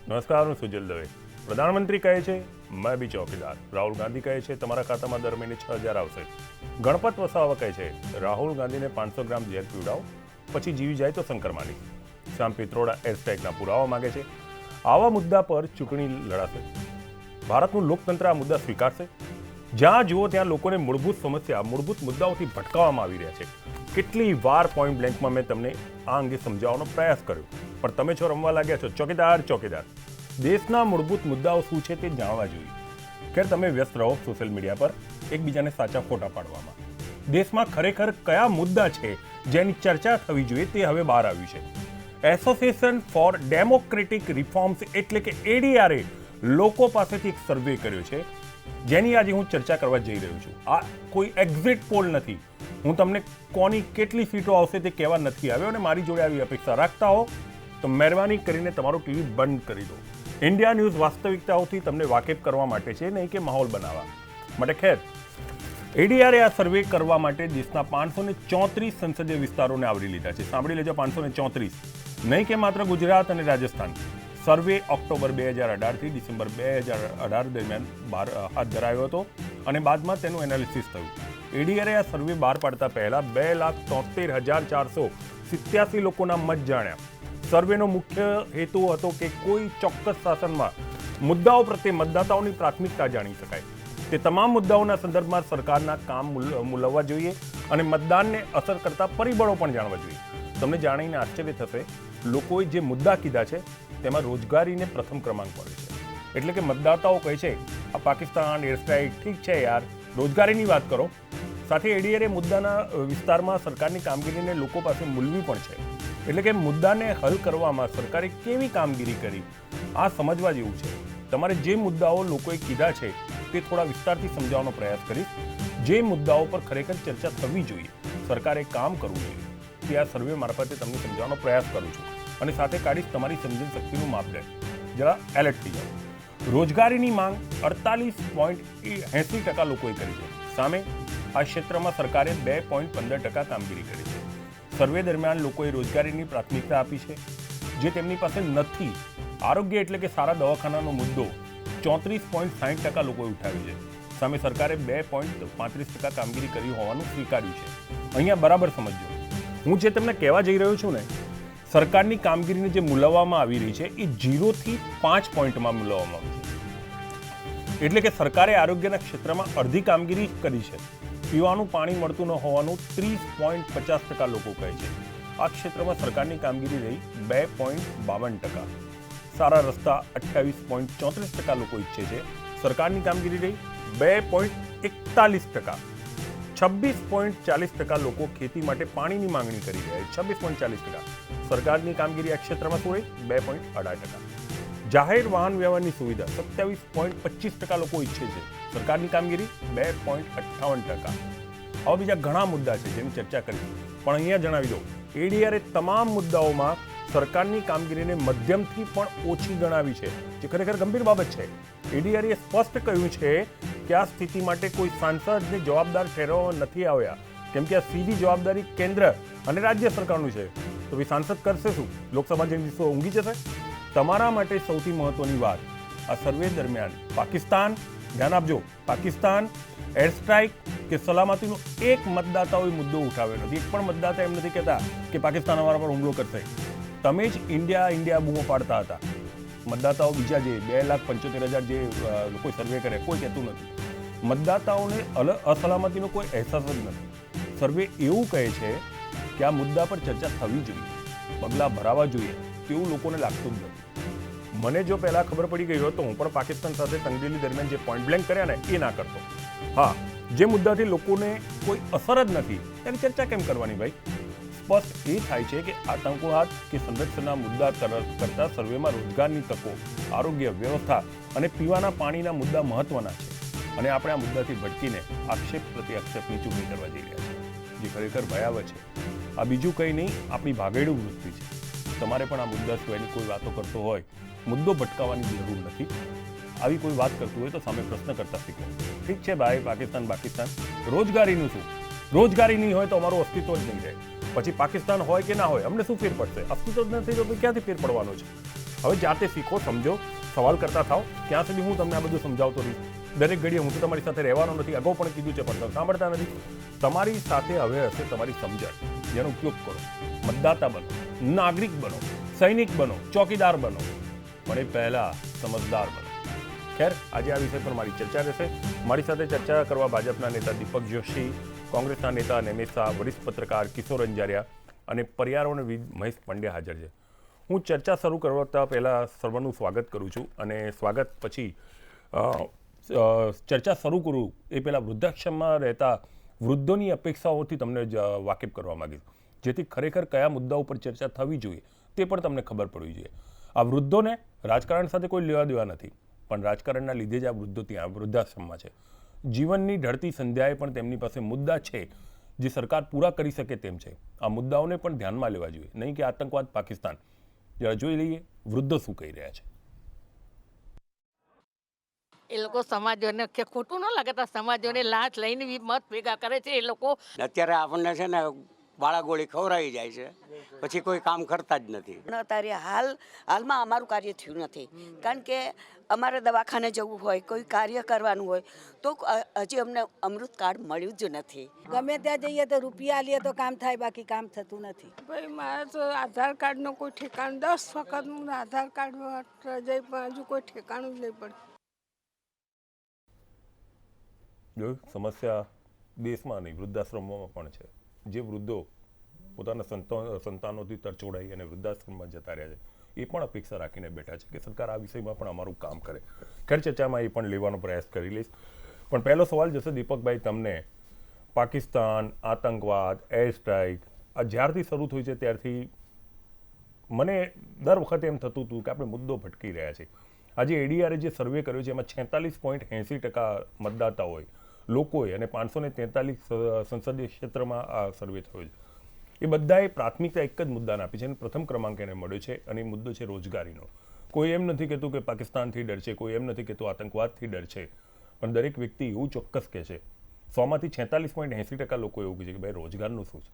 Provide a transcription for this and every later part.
નમસ્કાર, હું સુજલ દવે. પ્રધાનમંત્રી કહે છે મેં બી ચોકીદાર. રાહુલ ગાંધી કહે છે તમારા ખાતામાં દર મહિને 6,000 આવશે. ગણપત વસાવા કહે છે રાહુલ ગાંધીને 500 ગ્રામ ઝેર પીવડાવો પછી જીવી જાય તો શંકર માની. શ્યામ પિત્રોડા એર સ્ટ્રાઇકના પુરાવા માગે છે. આવા મુદ્દા પર ચૂંટણી લડાશે. ભારતનું લોકતંત્ર આ મુદ્દા સ્વીકારશે? જ્યાં જુઓ ત્યાં લોકોને મૂળભૂત સમસ્યા, મૂળભૂત મુદ્દાઓથી ભટકાવવામાં આવી રહ્યા છે. કેટલી વાર પોઈન્ટ બ્લેન્કમાં મેં તમને આ અંગે સમજાવવાનો પ્રયાસ કર્યો, પણ તમે છો રમવા લાગ્યા છો ચોકીદાર ચોકીદાર. દેશના મૂળભૂત મુદ્દાઓ શું છે તે જાણવા જોઈએ. ખેર, તમે વ્યસ્ત રહો સોશિયલ મીડિયા પર એકબીજાને સાચા ફોટા પાડવામાં. દેશમાં ખરેખર કયા મુદ્દા છે જેની ચર્ચા થવી જોઈએ તે હવે બહાર આવ્યું છે. એસોસિએશન ફોર ડેમોક્રેટિક રિફોર્મ્સ એટલે કે એડીઆરએ લોકો પાસેથી એક સર્વે કર્યો છે, જેની આજે હું ચર્ચા કરવા જઈ રહ્યો છું. આ કોઈ એક્ઝિટ પોલ નથી. હું તમને કોની કેટલી સીટો આવશે તે કહેવા નથી આવ્યો, અને મારી જોડે આવી અપેક્ષા રાખતા હો તો મહેરબાની કરીને તમારું ટીવી બંધ કરી દો. ઇન્ડિયા ન્યૂઝ વાસ્તવિકતાઓથી તમને વાકેફ કરવા માટે છે, નહીં કે માહોલ બનાવવા માટે. ખેર, એડીઆરએ આ સર્વે કરવા માટે દેશના 534 સંસદીય વિસ્તારોને આવરી લીધા છે. સાંભળી લેજો, 534, નહીં કે માત્ર ગુજરાત અને રાજસ્થાન. સર્વે ઓક્ટોબર 2018 થી ડિસેમ્બર 2018 દરમિયાન હાથ ધરાયો હતો અને બાદમાં તેનું એનાલિસિસ થયું. એડીઆરએ આ સર્વે બહાર પાડતા પહેલા 2,73,487 લોકોના મત જાણ્યા. સર્વેનો મુખ્ય હેતુ હતો કે કોઈ ચોક્કસ શાસનમાં મુદ્દાઓ પ્રત્યે મતદાતાઓની પ્રાથમિકતા જાણી શકાય. તે તમામ મુદ્દાઓના સંદર્ભમાં સરકારના કામ મૂલવવા જોઈએ અને મતદાનને અસર કરતા પરિબળો પણ જાણવા જોઈએ. તમને જાણીને આશ્ચર્ય થશે, લોકોએ જે મુદ્દા કીધા છે તેમાં રોજગારીને પ્રથમ ક્રમાંક મળે છે. એટલે કે મતદાતાઓ કહે છે આ પાકિસ્તાન એર સ્ટ્રાઇક ઠીક છે યાર, રોજગારીની વાત કરો. સાથે એડીઆરએ મુદ્દાના વિસ્તારમાં સરકારની કામગીરીને લોકો પાસે મૂલવી પણ છે. એટલે કે મુદ્દાને હલ કરવામાં સરકારે કેવી કામગીરી કરી આ સમજવા જેવું છે. તમારે જે મુદ્દાઓ લોકોએ કીધા છે તે થોડા વિસ્તારથી સમજાવવાનો પ્રયાસ કરીશ. જે મુદ્દાઓ પર ખરેખર ચર્ચા થવી જોઈએ, સરકારે કામ કરવું જોઈએ, તે આ સર્વે મારફતે તમને સમજાવવાનો પ્રયાસ કરું છું. અને સાથે કાઢીશ તમારી સમજણ શક્તિનું માપદંડ. જરા એલર્ટ થઈ જાઓ. રોજગારીની માંગ 48.80% લોકોએ કરી છે. સામે આ ક્ષેત્રમાં સરકારે 2.15% કામગીરી કરી છે. સર્વે દરમિયાન લોકોએ રોજગારીની પ્રાથમિકતા આપી છે, જે તેમની પાસે નથી. આરોગ્ય એટલે કે સારા દવાખાનાનો મુદ્દો 34.60% લોકોએ ઉઠાવ્યો છે. સામે સરકારે 2.35% કામગીરી કરી હોવાનું સ્વીકાર્યું છે. અહીંયા બરાબર સમજો, હું જે તમને કહેવા જઈ રહ્યો છું ને, સરકારની કામગીરીને જે મૂલવવામાં આવી રહી છે એ 0 થી 5 પોઈન્ટમાં મૂલવવામાં આવી છે. એટલે કે સરકારે આરોગ્યના ક્ષેત્રમાં અડધી કામગીરી કરી છે. પીવાનું પાણી મળતું ન હોવાનું 30.50% લોકો કહે છે. આ ક્ષેત્રમાં સરકારની કામગીરી રહી 2.52%. સારા રસ્તા 28.34% લોકો ઈચ્છે છે. સરકારની કામગીરી રહી 2.41%. 26.40% લોકો ખેતી માટે પાણીની માંગણી કરી રહ્યા છે. 26.40%. સરકારની કામગીરી આ ક્ષેત્રમાં શું રહી 2.18%. જાહેર વાહન વ્યવહારની સુવિધા 27.25% લોકો ઈચ્છે છે. સરકારની કામગીરી 2.58%. આવા બીજા ઘણા મુદ્દા છે જેની ચર્ચા કરી, પણ અહીંયા જણાવી દો, એડીઆરએ તમામ મુદ્દાઓમાં સરકારની કામગીરીને મધ્યમથી પણ ઓછી ગણાવી છે, જે ખરેખર ગંભીર બાબત છે. એડીઆરએ સ્પષ્ટ કહ્યું છે કે આ સ્થિતિ માટે કોઈ સાંસદને જવાબદાર ઠેરવવા નથી આવ્યા, કેમ કે આ સીધી જવાબદારી કેન્દ્ર અને રાજ્ય સરકારનું છે. તો ભાઈ સાંસદ કરશે શું? લોકસભા જેની દિવસો ઊંઘી જશે? તમારા માટે સૌથી મહત્વની વાત, આ સર્વે દરમિયાન પાકિસ્તાન, ધ્યાન આપજો, પાકિસ્તાન, એર સ્ટ્રાઇક કે સલામતીનો એક મતદાતાઓએ મુદ્દો ઉઠાવ્યો નથી. એક પણ મતદાતા એમ નથી કહેતા કે પાકિસ્તાન અમારા પર હુમલો કરશે. તમે જ ઇન્ડિયા બૂમો પાડતા હતા. મતદાતાઓ બીજા જે 2,75,000 જે લોકો સર્વે કરે, કોઈ કહેતું નથી. મતદાતાઓને અસલામતીનો કોઈ અહેસાસ જ નથી. સર્વે એવું કહે છે કે આ મુદ્દા પર ચર્ચા થવી જોઈએ, પગલાં ભરાવા જોઈએ, તેવું લોકોને લાગતું જ નથી. મને જો પહેલાં ખબર પડી ગઈ હોત તો હું પણ પાકિસ્તાન સાથે તંગદિલી દરમિયાન જે પોઈન્ટ બ્લેન્ક કર્યા ને એ ના કરતો. હા, જે મુદ્દાથી લોકોને કોઈ અસર જ નથી તેની ચર્ચા કેમ કરવાની ભાઈ? સ્પષ્ટ એ થાય છે કે આતંકવાદ કે સંરક્ષણના મુદ્દા કરતાં સર્વેમાં રોજગારની તકો, આરોગ્ય વ્યવસ્થા અને પીવાના પાણીના મુદ્દા મહત્વના છે. અને આપણે આ મુદ્દાથી ભટકીને આક્ષેપ પ્રતિ આક્ષેપની ચૂંટણી કરવા જઈ રહ્યા છીએ, જે ખરેખર ભયાવહ છે. આ બીજું કંઈ નહીં, આપણી ભાગેડું વૃત્તિ છે. તમારે પણ આ મુદ્દા સિવાયની કોઈ વાતો કરતો હોય, મુદ્દો ભટકાવવાની જરૂર નથી. આવી કોઈ વાત કરતું હોય તો સામે પ્રશ્ન કરતા શીખો. ઠીક છે ભાઈ, પાકિસ્તાન, રોજગારીનું શું? રોજગારી નહીં હોય તો અમારું અસ્તિત્વ જ નહીં રહે. પછી પાકિસ્તાન હોય કે ના હોય, અમને શું ફેર પડશે? અસ્તિત્વ જ નથી તો ક્યાંથી ફેર પડવાનો છે? હવે જાતે શીખો, સમજો, સવાલ કરતા થાઓ. ક્યાં સુધી હું તમને આ બધું સમજાવતો રહીશ? દરેક ઘડીએ હું તો તમારી સાથે રહેવાનો નથી, અગાઉ પણ કીધું છે, પણ તમે સાંભળતા નથી. તમારી સાથે હવે હશે તમારી સમજણ, જેનો ઉપયોગ કરો. મતદાતા બનો, નાગરિક બનો, સૈનિક બનો, ચોકીદાર બનો, પણ એ પહેલા સમજદાર બનો. ખેર, આજે આ વિષય પર મારી ચર્ચા રહેશે. મારી સાથે ચર્ચા કરવા ભાજપના નેતા દીપક જોશી, કોંગ્રેસના નેતા નેમેશ શાહ, વરિષ્ઠ પત્રકાર કિશોર અંજારિયા અને પર્યાવરણવિદ મહેશ પંડ્યા હાજર છે. હું ચર્ચા શરૂ કરતા પહેલાં સર્વનું સ્વાગત કરું છું અને સ્વાગત પછી ચર્ચા શરૂ કરું એ પહેલાં વૃદ્ધાશ્રમમાં રહેતા વૃદ્ધોની અપેક્ષાઓથી તમને વાકેફ કરવા માગીશ, જેથી ખરેખર કયા મુદ્દાઓ પર ચર્ચા થવી જોઈએ તે પણ તમને ખબર પડવી જોઈએ. આ વૃદ્ધોને રાજકારણ સાથે કોઈ લેવા દેવા નથી, પણ રાજકારણના લીધે જ આ વૃદ્ધો ત્યાં વૃદ્ધાશ્રમમાં છે. જીવનની ઢળતી સંધ્યાએ પણ તેમની પાસે મુદ્દા છે જે સરકાર પૂરા કરી શકે તેમ છે. આ મુદ્દાઓને પણ ધ્યાનમાં લેવા જોઈએ, નહીં કે આતંકવાદ પાકિસ્તાન. જરા જોઈ લઈએ વૃદ્ધો શું કહી રહ્યા છે. એ લોકો સમાજોને કે ખોટું ન લાગે તો સમાજોને લાંચ લઈને બી મત ભેગા કરે છે એ લોકો. અત્યારે આપણને છે ને બાળાગોળી ખવડાવી જાય છે, પછી કોઈ કામ કરતા જ નથી. અત્યારે હાલમાં અમારું કાર્ય થયું નથી, કારણ કે અમારે દવાખાને જવું હોય, કોઈ કાર્ય કરવાનું હોય તો હજી અમને અમૃત કાર્ડ મળ્યું જ નથી. ગમે ત્યાં જઈએ તો રૂપિયા લઈએ તો કામ થાય, બાકી કામ થતું નથી. ભાઈ મારે તો આધાર કાર્ડનો કોઈ ઠેકાણું, 10 વખત હું આધાર કાર્ડ જઈ પણ હજુ કોઈ ઠેકાણું જ નહીં પડે. સમસ્યા દેશમાં નહીં, વૃદ્ધાશ્રમોમાં પણ છે. જે વૃદ્ધો પોતાના સંતાનોથી તરછોડાઈ અને વૃદ્ધાશ્રમમાં જતા રહ્યા છે, એ પણ અપેક્ષા રાખીને બેઠા છે કે સરકાર આ વિષયમાં પણ અમારું કામ કરે. ખેર, ચર્ચામાં એ પણ લેવાનો પ્રયાસ કરી લઈશ. પણ પહેલો સવાલ જશે દીપકભાઈ તમને. પાકિસ્તાન, આતંકવાદ, એર સ્ટ્રાઇક આ જ્યારથી શરૂ થયું છે ત્યારથી મને દર વખતે એમ થતું હતું કે આપણે મુદ્દો ભટકી રહ્યા છે. આજે એડીઆરએ જે સર્વે કર્યો છે એમાં 46.80% મતદાતા હોય, લોકોએ, અને 543 સંસદીય ક્ષેત્રમાં આ સર્વે થયો છે. એ બધાએ પ્રાથમિકતા એક જ મુદ્દાને આપી છે અને પ્રથમ ક્રમાંક એને મળ્યો છે, અને એ મુદ્દો છે રોજગારીનો. કોઈ એમ નથી કહેતું કે પાકિસ્તાનથી ડર છે, કોઈ એમ નથી કહેતું આતંકવાદથી ડર છે, પણ દરેક વ્યક્તિ એવું ચોક્કસ કહે છે, 100માંથી 46.80% લોકો એવું કહે છે કે ભાઈ રોજગારનું શું છે?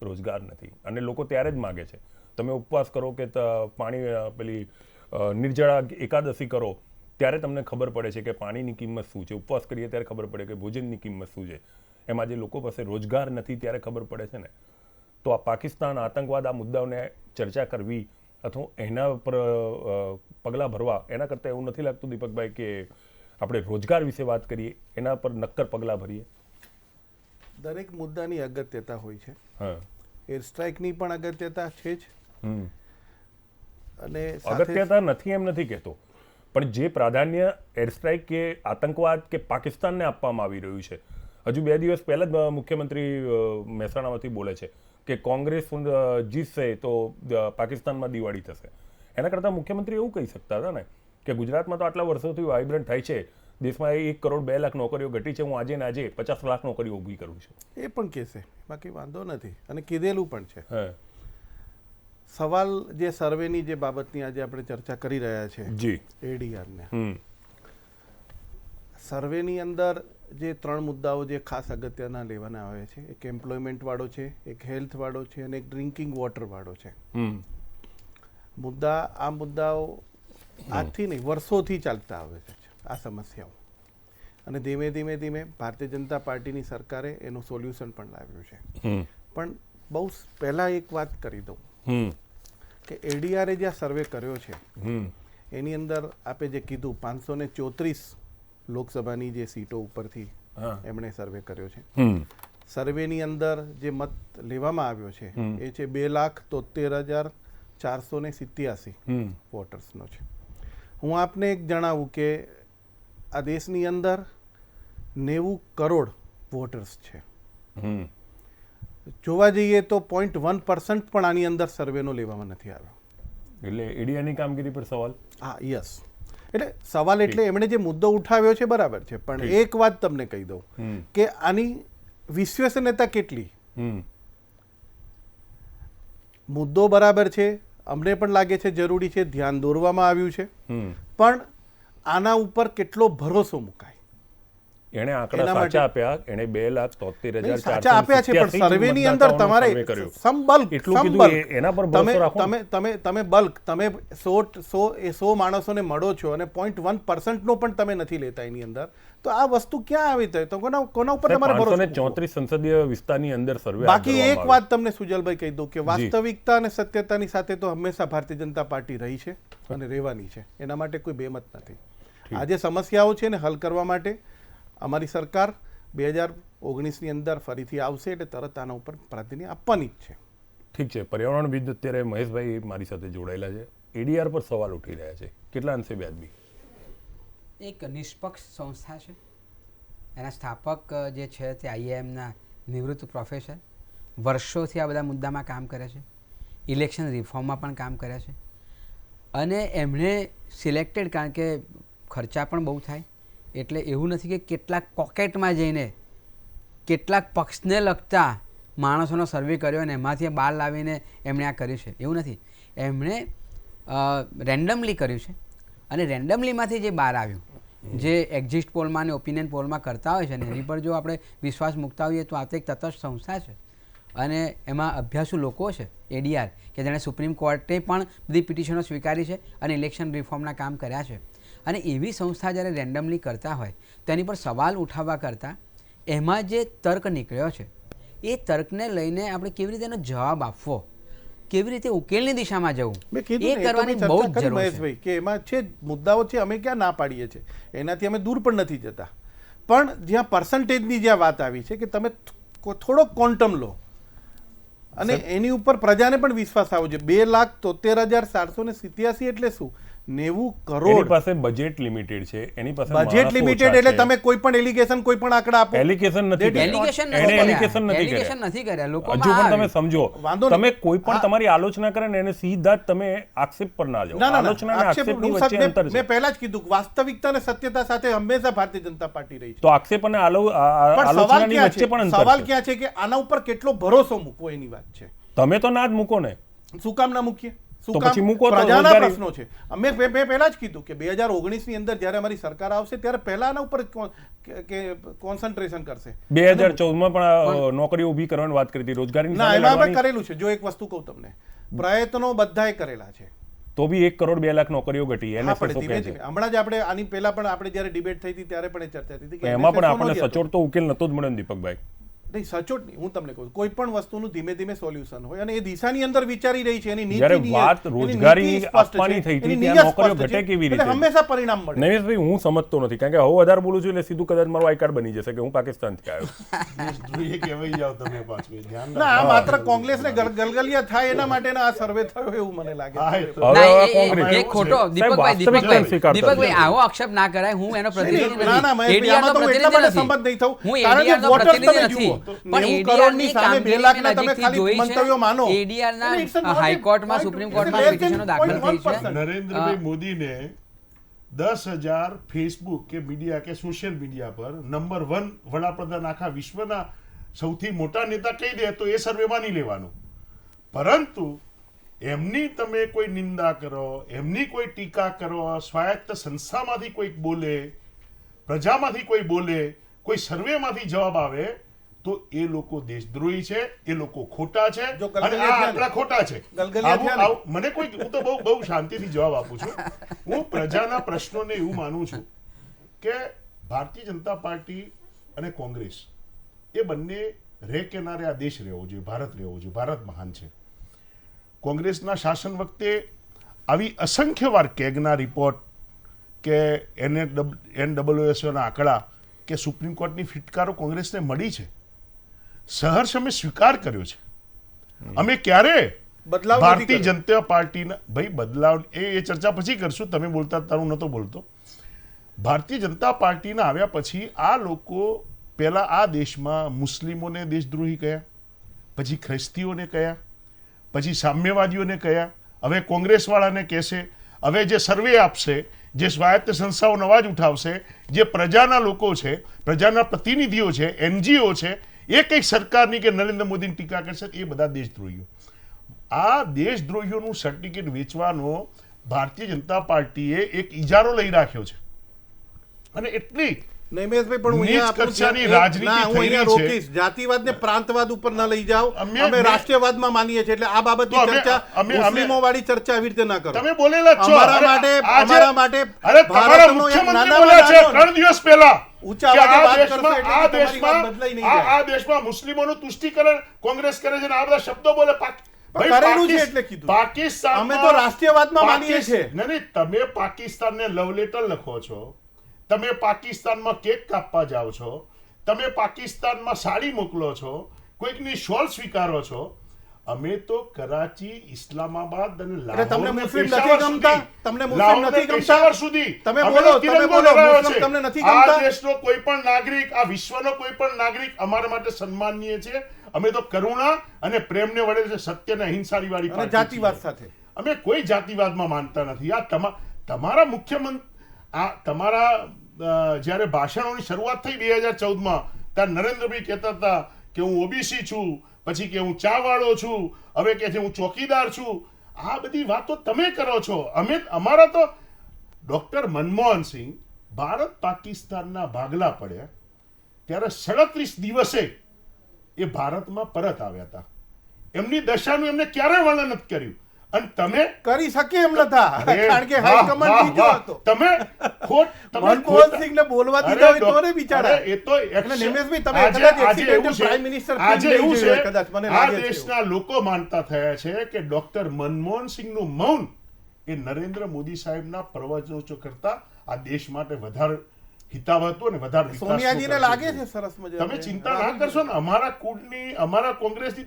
રોજગાર નથી. અને લોકો ત્યારે જ માગે છે. તમે ઉપવાસ કરો કે પાણી પેલી નિર્જળા એકાદશી કરો ત્યારે તમને ખબર પડે છે કે પાણીની કિંમત શું છે. ઉપવાસ કરીએ ત્યારે ખબર પડે કે ભોજનની કિંમત શું છે. એમાં જે લોકો પાસે રોજગાર નથી ત્યારે ખબર પડે છે ને. તો આ પાકિસ્તાન, આતંકવાદ, આ મુદ્દાઓને ચર્ચા કરવી અથવા એના પર પગલાં ભરવા, એના કરતાં એવું નથી લાગતું દીપકભાઈ કે આપણે રોજગાર વિશે વાત કરીએ, એના પર નક્કર પગલાં ભરીએ? દરેક મુદ્દાની અગત્યતા હોય છે. હા, એર સ્ટ્રાઇકની પણ અગત્યતા છે જ. અને અગત્યતા નથી એમ નથી કહેતો, પણ જે પ્રાધાન્ય એર સ્ટ્રાઇક કે આતંકવાદ કે પાકિસ્તાનને આપવામાં આવી રહ્યું છે. હજુ 2 દિવસ પહેલાં જ મુખ્યમંત્રી મહેસાણામાંથી બોલે છે કે કોંગ્રેસ જીતશે તો પાકિસ્તાનમાં દિવાળી થશે. એના કરતાં મુખ્યમંત્રી એવું કહી શકતા હતા ને કે ગુજરાતમાં તો આટલા વર્ષોથી વાઇબ્રન્ટ થાય છે, દેશમાં 1 કરોડ 2 લાખ નોકરીઓ ઘટી છે, હું આજે ને આજે 50 લાખ નોકરીઓ ઊભી કરું છું. એ પણ કહેશે, બાકી વાંધો નથી, અને કીધેલું પણ છે. હા, સવાલ જે સર્વેની જે બાબતની આજે આપણે ચર્ચા કરી રહ્યા છે, જી, એડીઆરને સર્વેની અંદર જે 3 મુદ્દાઓ જે ખાસ અગત્યના લેવાના આવે છે, એક એમ્પ્લોયમેન્ટ વાળો છે, એક હેલ્થ વાળો છે, અને એક ડ્રિંકિંગ વોટર વાળો છે. આ મુદ્દાઓ આજથી નહીં, વર્ષોથી ચાલતા આવે છે આ સમસ્યાઓ, અને ધીમે ધીમે ભારતીય જનતા પાર્ટીની સરકારે એનું સોલ્યુશન પણ લાવ્યું છે. પણ બહુ પહેલાં એક વાત કરી દઉં કે એડીઆરએ જે સર્વે કર્યો છે એની અંદર આપે જે કીધું 534 લોકસભાની જે સીટો ઉપરથી એમણે સર્વે કર્યો છે. સર્વેની અંદર જે મત લેવામાં આવ્યો છે એ છે 2,73,487 વોટર્સનો છે. હું આપને એક જણાવું કે આ દેશની અંદર 90 કરોડ વોટર્સ છે. જોવા જઈએ તો 0.1% પણ આની અંદર સર્વેનો લેવામાં નથી આવ્યો. એટલે એડીઆરની કામગીરી પર સવાલ. હા, યસ. એટલે સવાલ એટલે એમણે જે મુદ્દો ઉઠાવ્યો છે બરાબર છે, પણ એક વાત તમને કહી દઉં કે આની વિશ્વસનીયતા કેટલી. મુદ્દો બરાબર છે, અમને પણ લાગે છે જરૂરી છે, ધ્યાન દોરવામાં આવ્યું છે, પણ આના ઉપર કેટલો ભરોસો મુકાય એણે આંકડા એના માટે- સાચા આપ્યા, એણે 2,73,487 સાચા આપ્યા છે, પણ સર્વેની અંદર તમારે સર્વે કર્યો. સમ બલ્ક એટલું કીધું, એના પર ભરોસો રાખો ને. તમે બલ્ક તમે 100 માણસોને મળો છો અને 0.1% પણ તમે નથી લેતા એની અંદર, તો આ વસ્તુ ક્યાં આવી થાય? તો કોના ઉપર તમારે ભરોસો મૂકવો? 534 સંસદીય વિસ્તારની અંદર સર્વે બાકી એક વાત તમને સુજલભાઈ કહી દઉં કે વાસ્તવિકતા અને સત્યતાની સાથે તો હંમેશા ભારતીય જનતા પાર્ટી રહી છે અને રહેવાની છે, એના માટે કોઈ બેમત નથી. આજે સમસ્યાઓ છે ને હલ કરવા માટે અમારી સરકાર 2019ની અંદર ફરીથી આવશે એટલે તરત આના ઉપર પ્રાધાન્ય આપવાની જ છે. ઠીક છે. પર્યાવરણવિદ અત્યારે મહેશભાઈ મારી સાથે જોડાયેલા છે. એડીઆર પર સવાલ ઉઠી રહ્યા છે, કેટલા અંશે વ્યાજબી? એક નિષ્પક્ષ સંસ્થા છે, એના સ્થાપક જે છે તે IIMના નિવૃત્ત પ્રોફેસર, વર્ષોથી આ બધા મુદ્દામાં કામ કરે છે, ઇલેક્શન રિફોર્મમાં પણ કામ કરે છે, અને એમણે સિલેક્ટેડ, કારણ કે ખર્ચા પણ બહુ થાય એટલે એવું નથી કે કેટલાક પોકેટમાં જઈને કેટલાક પક્ષને લગતા માણસોનો સર્વે કર્યો અને એમાંથી બહાર લાવીને એમણે આ કર્યું છે, એવું નથી. એમણે રેન્ડમલી કર્યું છે અને રેન્ડમલીમાંથી જે બહાર આવ્યું, જે એક્ઝિટ પોલમાં અને ઓપિનિયન પોલમાં કરતા હોય છે ને એની પર જો આપણે વિશ્વાસ મૂકતા હોઈએ તો આ તો એક તટસ્થ સંસ્થા છે અને એમાં અભ્યાસુ લોકો છે, ADR, કે જેણે સુપ્રીમ કોર્ટે પણ બધી પિટિશનો સ્વીકારી છે અને ઇલેક્શન રિફોર્મના કામ કર્યા છે. અને એવી સંસ્થા જ્યારે રેન્ડમલી કરતા હોય તેની પર સવાલ ઉઠાવવા કરતાં એમાં જે તર્ક નીકળ્યો છે એ તર્કને લઈને આપણે કેવી રીતે એનો જવાબ આપવો, કેવી રીતે ઉકેલની દિશામાં જવું, મેં કીધું એ ને, કરવાની તો મેં બહુ ચર્ચા જ કરી જરૂર છે. મહેશભાઈ કે એમાં છે મુદ્દાઓ છે, અમે ક્યાં ના પાડીએ છીએ, એનાથી અમે દૂર પણ નથી જતા, પણ જ્યાં પર્સન્ટેજની જ્યાં વાત આવી છે કે તમે થોડો ક્વોન્ટમ લો અને એની ઉપર પ્રજાને પણ વિશ્વાસ આવવો જોઈએ. 2,73,787 એટલે શું? 90 એની કરોડ. પાસે બજેટ લિમિટેડ છે, એની પાસે બજેટ માણસો લિમિટેડ ઓછા એટલે છે. તમે કોઈ પણ એલિગેશન, કોઈ પણ આંકડા આપો. એલિગેશન નથી કર્યા. Allegation એણે નથી allegation કર્યા. નથી કર્યા. Allegation નથી કર્યા. હજુ લોકોમાં પણ તમે આવે. સમજો, વાંધો નહીં. તમે કોઈ પણ હા. તમારી આલોચના કરે ને એને સીધા જ તમે આક્ષેપ પર ના જાઓ. ના, ના, આલોચના ના, અને આક્ષેપ આક્ષેપની હું વચ્ચે અંતર મેં છે. પહેલા જ કીધું કે વાસ્તવિકતા અને સત્યતા સાથે હંમેશા ભારતીય જનતા પાર્ટી રહી છે. તો આક્ષેપ અને પણ સવાલ આલોચનાની ક્યાં વચ્ચે છે? પણ અંતર સવાલ છે. ક્યાં છે કે આના ઉપર કેટલો ભરોસો મૂકવો એની વાત છે. તમે તો ના જ મૂકો ને. શું કામ ના મૂકીએ? શું તો કામ? પછી મૂકો તો પ્રજાના રોજગારી. પ્રશ્નો છે. મેં પહેલા જ કીધું કે 2019ની અંદર જ્યારે અમારી સરકાર આવશે ત્યારે પહેલા આના ઉપર કોન્સન્ટ્રેશન કરશે. 2014માં પણ આ નોકરીઓ ઊભી કરવાની વાત કરી હતી, રોજગારીની ના, સામે એમાં અમે લડવાની. કરેલું છે. જો એક વસ્તુ કહું તમને, પ્રયત્નો બધાએ કરેલા છે. તો બી 1 કરોડ 2 લાખ નોકરીઓ ઘટી. હા, NSS પણ શું ધીમે કહે છે? ધીમે હમણાં જ આપણે આની પહેલા પણ આપણે જ્યારે ડિબેટ થઈ હતી ત્યારે પણ એ ચર્ચા થઈ હતી કે એમાં પણ NSS આપણને નો જ હતો. સચોટ તો ઉકેલ નતો જ મળ્યો ને દીપકભાઈ. નહીં, સચોટ નહીં. હું તમને કહું છું, કોઈ પણ વસ્તુનું ધીમે ધીમે સોલ્યુશન હોય અને એ દિશાની અંદર વિચારી રહી છે. એની નીતિ જ્યારે નિયત, વાત એની નીતિ રોજગારી સ્પષ્ટ આપવાની છે, થઈ હતી એની ત્યાં નિયત નોકરીઓ સ્પષ્ટ ઘટે છે. કેવી એટલે રીતે? હંમેશા પરિણામ મળે. નરેશભાઈ, હું સમજતો નથી, કારણ કે હવે વધારે બોલું છું એટલે સીધું કદાચ મારું આઈ કાર્ડ બની જશે કે હું પાકિસ્તાનથી આવ્યો. ના, આ માત્ર કોંગ્રેસને ગલગલિયા થાય એના માટેના આ સર્વે થયો એવું મને લાગે છે. હવે ના, આ એ- કોંગ્રેસ. એ ખોટો સાહેબ, દીપકભાઈ વાસ્તવિકતાને સ્વીકારતા દીપકભાઈ નથી. આવો આક્ષેપ ના કરાય. હું એનો પ્રતિનિધિ નથી. ના, ના, મહેશભાઈ, ADR નો આમાં તો હું એટલા પ્રતિનિધિ માટે નથી. સંમત નહીં થઉં. હું કારણ કે ADR નો voters પ્રતિનિધિ તમે નથી. જુઓ. પણ 90 કરોડની સામે 2 લાખના તમે નજીકથી ખાલી જોઈ છે. મંતવ્યો માનો. ADR ના એટલે it's not a હાઈકોર્ટમાં, point, સુપ્રીમ it's કોર્ટમાં less than પિટિશનો દાખલ થઈ છે. 0.1%. નરેન્દ્રભાઈ મોદીને 10,000 ફેસબુક કે મીડિયા કે સોશિયલ મીડિયા પર નંબર 1 વડાપ્રધાન આખા વિશ્વના સૌથી મોટા નેતા કહી દે તો એ સર્વે માની લેવાનું. પરંતુ એમની તમે કોઈ નિંદા કરો, એમની કોઈ ટીકા કરો, સ્વાયત્ત સંસ્થામાંથી કોઈક બોલે, પ્રજામાંથી કોઈ બોલે, કોઈ સર્વેમાંથી જવાબ આવે તો એ લોકો દેશદ્રોહી છે, એ લોકો ખોટા છે જો અને આ ગલગલિયા આંકડા ખોટા છે. ગલગલિયા થયા ને. મને કોઈ, હું તો બહુ શાંતિથી જવાબ આપું છું. હું પ્રજાના પ્રશ્નોને એવું માનું છું કે ભારતીય જનતા પાર્ટી અને કોંગ્રેસ એ બંને રે કિનારે આ દેશ રહેવો જોઈએ, ભારત રહેવો જોઈએ. ભારત મહાન છે. કોંગ્રેસના શાસન વખતે આવી અસંખ્ય વાર કેગના રિપોર્ટ કે NWSOના આંકડા કે સુપ્રીમ કોર્ટની ફિટકારો કોંગ્રેસને મળી છે. સહર્ષ અમે સ્વીકાર કર્યો છે. અમે ક્યારે બદલાવ નથી ભારતીય કર્યો. જનતા પાર્ટીના, ભાઈ બદલાવ એ ચર્ચા પછી કરશું. તમે બોલતા હતા, હું નહોતો બોલતો. ભારતીય જનતા પાર્ટીના આવ્યા પછી આ લોકો પહેલા આ દેશમાં મુસ્લિમોને દેશદ્રોહી કહ્યા, પછી ખ્રિસ્તીઓને કહ્યા, પછી સામ્યવાદીઓને કહ્યા, હવે કોંગ્રેસવાળાને કહેશે, હવે જે સર્વે આપશે, જે સ્વાયત્ત સંસ્થાઓ અવાજ ઉઠાવશે, જે પ્રજાના લોકો છે, પ્રજાના પ્રતિનિધિઓ છે, NGO છે, એ કંઈક સરકારની કે નરેન્દ્ર મોદીની ટીકા કરશે, એ બધા દેશદ્રોહીઓ. આ દેશદ્રોહીઓનું સર્ટિફિકેટ વેચવાનો ભારતીય જનતા પાર્ટીએ એક ઇજારો લઈ રાખ્યો છે. અને એટલી નૈમેશભાઈ, પણ હું નીચ અહીંયા આપણું કક્ષાની ધ્યાન- રાજનીતિ ના, હું થઈ અહીંયા રહી છે. રોકીશ. જાતિવાદને પ્રાંતવાદ ઉપર ન લઈ જાઓ. અમે- અમે રાષ્ટ્રીયવાદમાં માનીએ છીએ, એટલે આ બાબતની તો અમે- ચર્ચા અમે- મુસ્લિમો વાળી ચર્ચા આવી રીતે ના કરો. તમે બોલેલા જ છો. અમારા અરે માટે આજે- અમારા માટે અરે તમારા ભારતનો એક મુખ્યમંત્રી બોલ્યા છે નાનામાં 3 દિવસ પહેલા ઊંચા કે અવાજે આ વાત કરશો દેશમાં- એટલે આ તમારી વાત દેશમાં- બદલાઈ નહીં જાય. આ દેશમાં મુસ્લિમોનું તુષ્ટિકરણ કોંગ્રેસ કરે છે ને આ બધા શબ્દો બોલે. ભાઈ, કરેલું છે પાકિસ- એટલે કીધું. પાકિસ્તાનમાં- અમે તો રાષ્ટ્રીયવાદમાં માનીએ પાકિસ- છીએ. નહીં, તમે પાકિસ્તાનને લવ લેટર લખો છો, તમે પાકિસ્તાનમાં કેક કાપવા જાઓ છો, તમે પાકિસ્તાનમાં સાડી મોકલો છો, કોઈકની શોલ સ્વીકારો છો. અમે તો કરાચી, ઇસ્લામાબાદ અને એટલે તમને લાહોર ને મુસ્લિમ નથી પેશાવર ગમતા? સુધી- તમને મુસ્લિમ લાહોર ને નથી ગમતા? પેશાવર સુધી તમે અમે બોલો, તો તમે તિરંગો બોલો, લહેરાવ્યો મુસ્લિમ છે. તમને નથી આ ગમતા? દેશનો કોઈ પણ નાગરિક, આ વિશ્વનો કોઈ પણ નાગરિક અમારા માટે સન્માનીય છે. અમે તો કરુણા અને પ્રેમને વડે છે, સત્ય અને અહિંસાની વાળી અને પાર્ટી જાતિવાદ છીએ. સાથે. અમે કોઈ જાતિવાદમાં માનતા નથી. આ તમારા મુખ્યમંત્રી, આ તમારા જ્યારે ભાષણોની શરૂઆત થઈ 2014માં, ત્યારે નરેન્દ્રભાઈ કહેતા હતા કે હું ઓબીસી છું, પછી કે હું ચા વાળો છું, હવે કે છે હું ચોકીદાર છું. આ બધી વાતો તમે કરો છો. અમારા તો ડોક્ટર મનમોહન સિંહ ભારત પાકિસ્તાનના ભાગલા પડ્યા ત્યારે 37 દિવસે એ ભારતમાં પરત આવ્યા હતા. એમની દશાનું એમને ક્યારે વર્ણન નથી કર્યું. અને તમે કરી શકે એમ નતા, અરે, કારણ કે વાહ, હાઈકમાન્ડ વાહ, બીજો વાહ. હતો. તમે મનમોહન ખોટા- સિંહને બોલવા અરે, દીધા હોય તો ને બિચારા. અરે, એ તો એટલે નિમેશભાઈ, તમે આજે- કદાચ આજે accidental એવું છે, prime minister આજે film એવું નહીં છે, જોયું હોય કદાચ, મને આ લાગે છે દેશના લોકો માનતા થયા છે કે ડોક્ટર મનમોહન સિંહનું મૌન એ નરેન્દ્ર મોદી સાહેબના પ્રવચનો કરતા આ દેશ માટે વધારે હિતાવ હતું અને વધારે વિકાસનું સોનિયાજીને કરતું લાગે હતું. છે સરસ મજાનું. તમે ચિંતા ના કરશો ને. અમારા કુળની, અમારા કોંગ્રેસની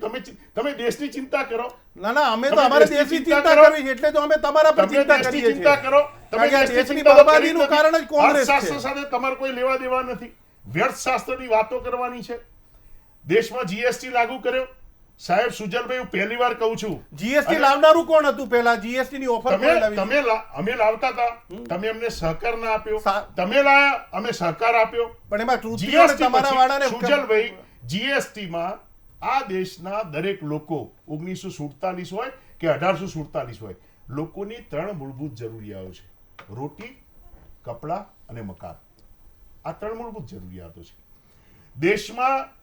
તમે દેશની ચિંતા કરો. ના ના, અમે તો તમે અમારે દેશની દેશની ચિંતા ચિંતા કરો. કરવી છે, એટલે તો અમે તમારા પર તમે ચિંતા દેશની કરીએ ચિંતા છીએ. કરો. તમે કારણ કે આ દેશની દેશની ચિંતા તો બરબાદીનું કરી જ કારણ જ નથી. કોંગ્રેસ છે. અર્થશાસ્ત્ર સાથે તમારે કોઈ લેવા દેવા નથી. વ્યર્થશાસ્ત્રની વાતો કરવાની છે. દેશમાં જીએસટી લાગુ કર્યો. સાહેબ સુજલભાઈ, હું પહેલી વાર કહું છું, જીએસટી અને લાવનારું કોણ હતું પહેલા? જીએસટી ની ઓફર કોણ લાવી? અમે લાવતા હતા, તમે અમને સહકાર ના આપ્યો. સા- તમે લાયા, અમે સહકાર આપ્યો. પણ એમાં તૃતીય જીએસટી તમારા વાળાને સુજલભાઈ, જીએસટીમાં આ દેશના દરેક લોકો 1947 હોય કે 1847 હોય, લોકોની 3 મૂળભૂત જરૂરિયાતો છે: રોટી, કપડાં અને મકાન. આ 3 મૂળભૂત જરૂરિયાતો છે. દેશમાં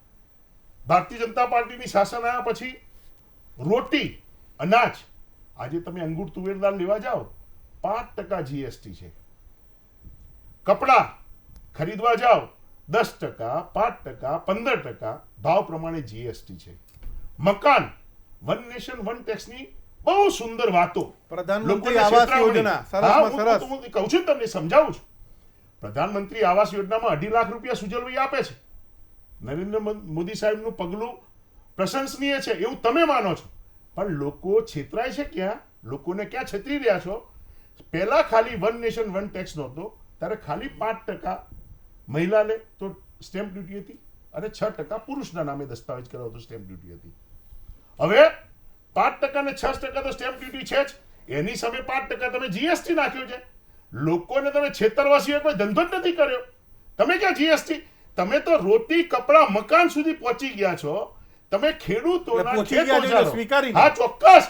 ભારતીય જનતા પાર્ટીની શાસન આવ્યા પછી રોટી, અનાજ, આજે તમે અંગૂર તુવેર દાળ લેવા જાઓ 5% જીએસટી છે. કપડા ખરીદવા જાઓ 10%, 5%, 15% ભાવ પ્રમાણે જીએસટી છે. મકાન, વન નેશન વન ટેક્સની બહુ સુંદર વાતો. પ્રધાનમંત્રી લોકોને આવાસ છેતરામણી. યોજના, હા, સરસમાં સરસ. હું કહું છું ને, તમને સમજાવું છું. પ્રધાનમંત્રી આવાસ યોજનામાં 2.5 લાખ રૂપિયા સુજલભાઈ આપે છે. નરેન્દ્ર મોદી સાહેબનું પગલું પ્રશંસનીય છે એવું તમે માનો છો, પણ લોકો છેતરાય છે ક્યાં? લોકોને ક્યાં છેતરી રહ્યા છો? પહેલા ખાલી વન નેશન વન ટેક્સ નહોતો, ત્યારે ખાલી 5% મહિલા લે તો સ્ટેમ્પ ડ્યુટી હતી અને 6% પુરુષના નામે દસ્તાવેજ કરાવો તો સ્ટેમ્પ ડ્યુટી હતી. હવે 5% ને 6% તો સ્ટેમ્પ ડ્યુટી છે જ, એની સામે 5% તમે જીએસટી નાખ્યો છે. લોકોને તમે છેતરવા સિવાય કોઈ ધંધો જ નથી કર્યો. તમે ક્યાં જીએસટી? તમે તો રોટી, કપડા, મકાન સુધી પહોંચી ગયા છો. તમે ખેડૂતોના એટલે પહોંચી ખેત ગયા છો એટલે ઓજારો. સ્વીકારીને. હા, ચોક્કસ.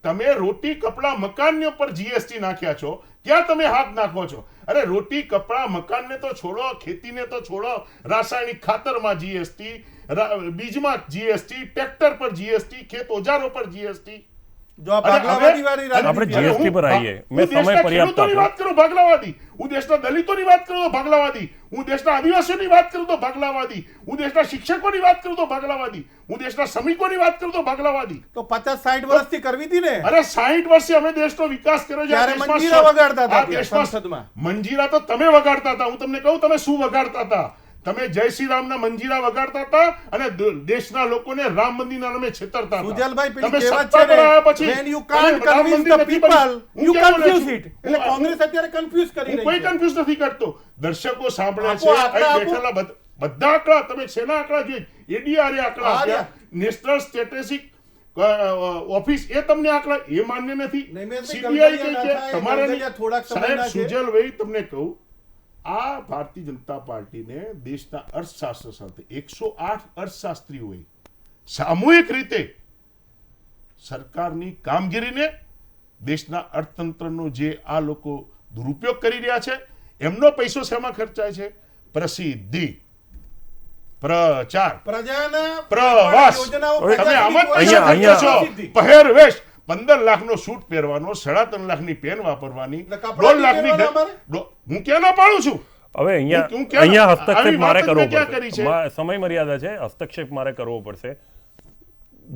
તમે રોટી, કપડા, મકાનની ઉપર જીએસટી નાખ્યા છો. ક્યાં તમે હાથ નાખો છો? અરે રોટી, કપડા, મકાનને તો છોડો, ખેતીને તો છોડો, રાસાયણિક ખાતરમાં જીએસટી, બીજમાં જીએસટી, ટ્રેક્ટર પર જીએસટી, ખેત ઓજારો પર જીએસટી. જો આ ભાગલાવાદી વાળી આપણે રાજનીતિ GST પર આવીએ. મેં સમય પર્યાપ્ત ખેડૂતોની વાત કરું ભાગલાવાદી, હું દેશના દલિતોની વાત કરું તો ભાગલાવાદી, હું દેશના આદિવાસીઓની વાત કરું તો ભાગલાવાદી, હું દેશના શિક્ષકોની વાત કરું તો ભાગલાવાદી, હું દેશના શ્રમિકોની વાત કરું તો ભાગલાવાદી. તો 50-60 વર્ષથી કરવી હતી ને. અરે 60 વર્ષે અમે દેશનો વિકાસ કર્યો છે. આ ત્યારે દેશમાં મંજીરા વગાડતા હતા આ ત્યાં દેશમાં સંસદમાં. મંજીરા તો તમે વગાડતા હતા. હું તમને કહું તમે શું વગાડતા હતા. તમે જય શ્રી રામના મંજીરા વગાડતા હતા અને દેશના લોકોને રામ મંદિરના નામે છેતરતા હતા. સુજલભાઈ, પેલી તમે કહેવત સત્તા છે પર ને, આવ્યા પછી when you તમે can't રામ convince મંદિર the નથી people, બન્યું. હું you કેમ બોલું confuse છું? it. એટલે હું- કોંગ્રેસ અત્યારે કન્ફ્યુઝ કરી હું રહી કોઈ છે. કન્ફ્યુઝ નથી કરતો. દર્શકો સાંભળે આપો, છે. આંકડા અહીં આપો. બેઠેલા બધા આંકડા, તમે શેના આંકડા જોઈએ? એડીઆર આંકડા આ આપ્યા. રહ્યા. નેશનલ સ્ટેટિસ્ટિક ઓફિસ એ તમને આંકડા એ માન્ય નથી. નિમેશભાઈ, સીબીઆઈ ગલગલિયા કઈ ના છે થાય, તમારે ગલગલિયા થોડાક સમયના સાહેબ છે. સુજલભાઈ, તમને કહું, આ ભારતીય જનતા પાર્ટીને દેશના અર્થશાસ્ત્ર સાથે 108 અર્થશાસ્ત્રીઓએ સામૂહિક રીતે સરકારની કામગીરીને, દેશના અર્થતંત્રનો જે આ લોકો દુરુપયોગ કરી રહ્યા છે, એમનો પૈસો શેમાં ખર્ચાય છે? પ્રસિદ્ધિ, પ્રચાર, પ્રજાના પ્રવાસ, યોજનાઓ તમે આમ જ અહીંયા- પૈસા ખર્ચો છો. પહેરવેશ 15 લાખનો સૂટ પહેરવાનો, 3.5 લાખની પેન વાપરવાની, એટલે કપડાં 2 લાખની પહેરવાના અમારે? હું ક્યાં ના પાડું છું. હવે અહીંયા હું ક્યાં- અહીંયા આવી હસ્તક્ષેપ વાત મારે જ કરવો મેં ક્યાં કરી છે? પડશે સમય મર્યાદા છે, હસ્તક્ષેપ મારે કરવો પડશે.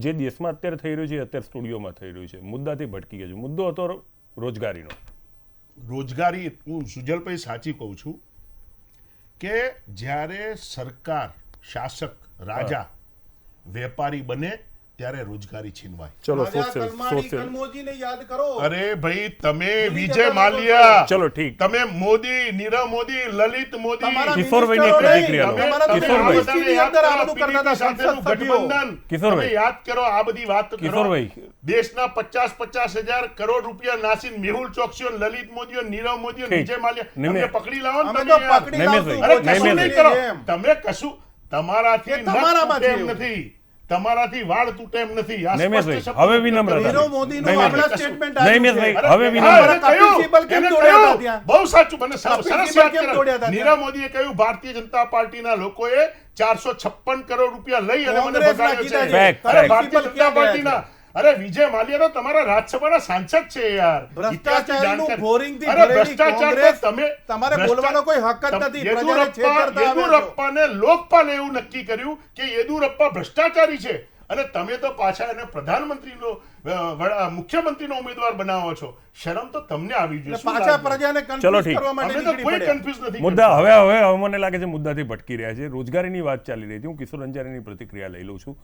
જે દેશમાં અત્યારે થઈ રહ્યું છે અત્યારે સ્ટુડિયોમાં થઈ રહ્યું છે, મુદ્દાથી ભટકી ગયો છે. મુદ્દો હતો રોજગારીનો. રોજગારી, હું સુજલભાઈ સાચી કહું છું કે જ્યારે સરકાર, શાસક, રાજા વેપારી બને ત્યારે રોજગારી છીનવાય. ચલો રાજા સોશિયલ કલમાડી સોશિયલ કનમોજીને યાદ કરો. અરે ભાઈ, તમે વિજય જતા માલ્યા, ચલો ઠીક. તમે મોદી, નીરવ મોદી, લલિત મોદી, તમારા કિશોરભાઈની એક મિનિસ્ટરો પ્રતિક્રિયા લો. નહીં, તમારા કિશોરભાઈ. મિનિસ્ટ્રીની અંદર આ બધું કરતા હતા, સાથેનું સંસદ સભ્યો. ગઠબંધન. કિશોરભાઈ. તમે યાદ કરો, આ બધી વાત કરો. કિશોરભાઈ. દેશના 50,000 કરોડ રૂપિયા નાસીન મેહુલ ચોકસીઓ, લલિત મોદીઓ, નીરવ મોદીઓ, ઠીક. વિજય માલ્યા, નિમે. તમને પકડી લાવો ને અમે તમે તો યાર. પકડી નૈમેશભાઈ. લાવશું, અરે કશું નૈમેશભાઈ. નહીં કરો. એમ. તમે કશું તમારાથી એ નખ તમારામાં તૂટે એમ જેવું. નથી, તમારાથી વાળ તૂટે એમ નથી. આ નૈમેશભાઈ, સ્પષ્ટ શબ્દોમાં હવે વિનમ્રતા. નીરવ મોદીનું નૈમેશભાઈ. આપણા સ્ટેટમેન્ટ આવ્યું નૈમેશભાઈ, છે. હવે અરે, વિનમ્ર. એને કહ્યું, કપિલ સિબ્બલ કેમ એને દોડ્યા હતા કહ્યું. ત્યાં? બહુ સાચું, મને કપિલ સરસ સિબ્બલ યાદ કેમ કરાવ્યું. દોડ્યા હતા નીરવ ત્યાં? મોદીએ કહ્યું ભારતીય જનતા પાર્ટીના લોકોએ 456 કરોડ રૂપિયા લઈ અને મને કોંગ્રેસના ભગાડ્યો કીધા છે. છે. Fact, અરે fact. ભારતીય સિબ્બલ જનતા ક્યાં ગયા પાર્ટીના, અરે વિજય માલ્યા તો તમારા રાજ્યસભાના સાંસદ છે યાર. ભ્રષ્ટાચારનું ઇતિહાસની બોરિંગથી જાણકારી. અરે ભરેલી ભ્રષ્ટાચાર કોંગ્રેસ, તો તમે તમારે બોલવાનો કોઈ હક જ નથી. પ્રજાને છેતરતા આવે છો. યેદુરપ્પાને લોકપાલે એવું નક્કી કર્યું કે યેદુરપ્પા ભ્રષ્ટાચારી છે અને તમે તો પાછા એને પ્રધાનમંત્રીનો મુખ્યમંત્રીનો ઉમેદવાર બનાવો છો. શરમ તો તમને આવી જોઈએ. શું પાછા લાગે? પ્રજાને ચલો કન્ફ્યુઝ ઠીક. કરવા માટે અમે તો નીકળી કોઈ પડ્યા. કન્ફ્યુઝ નથી મુદ્દા કરતા. હવે મને લાગે છે મુદ્દાથી ભટકી રહ્યા છે. રોજગારીની વાત ચાલી રહી હતી. હું કિશોર અંજારીની પ્રતિક્રિયા લઈ લઉં છું.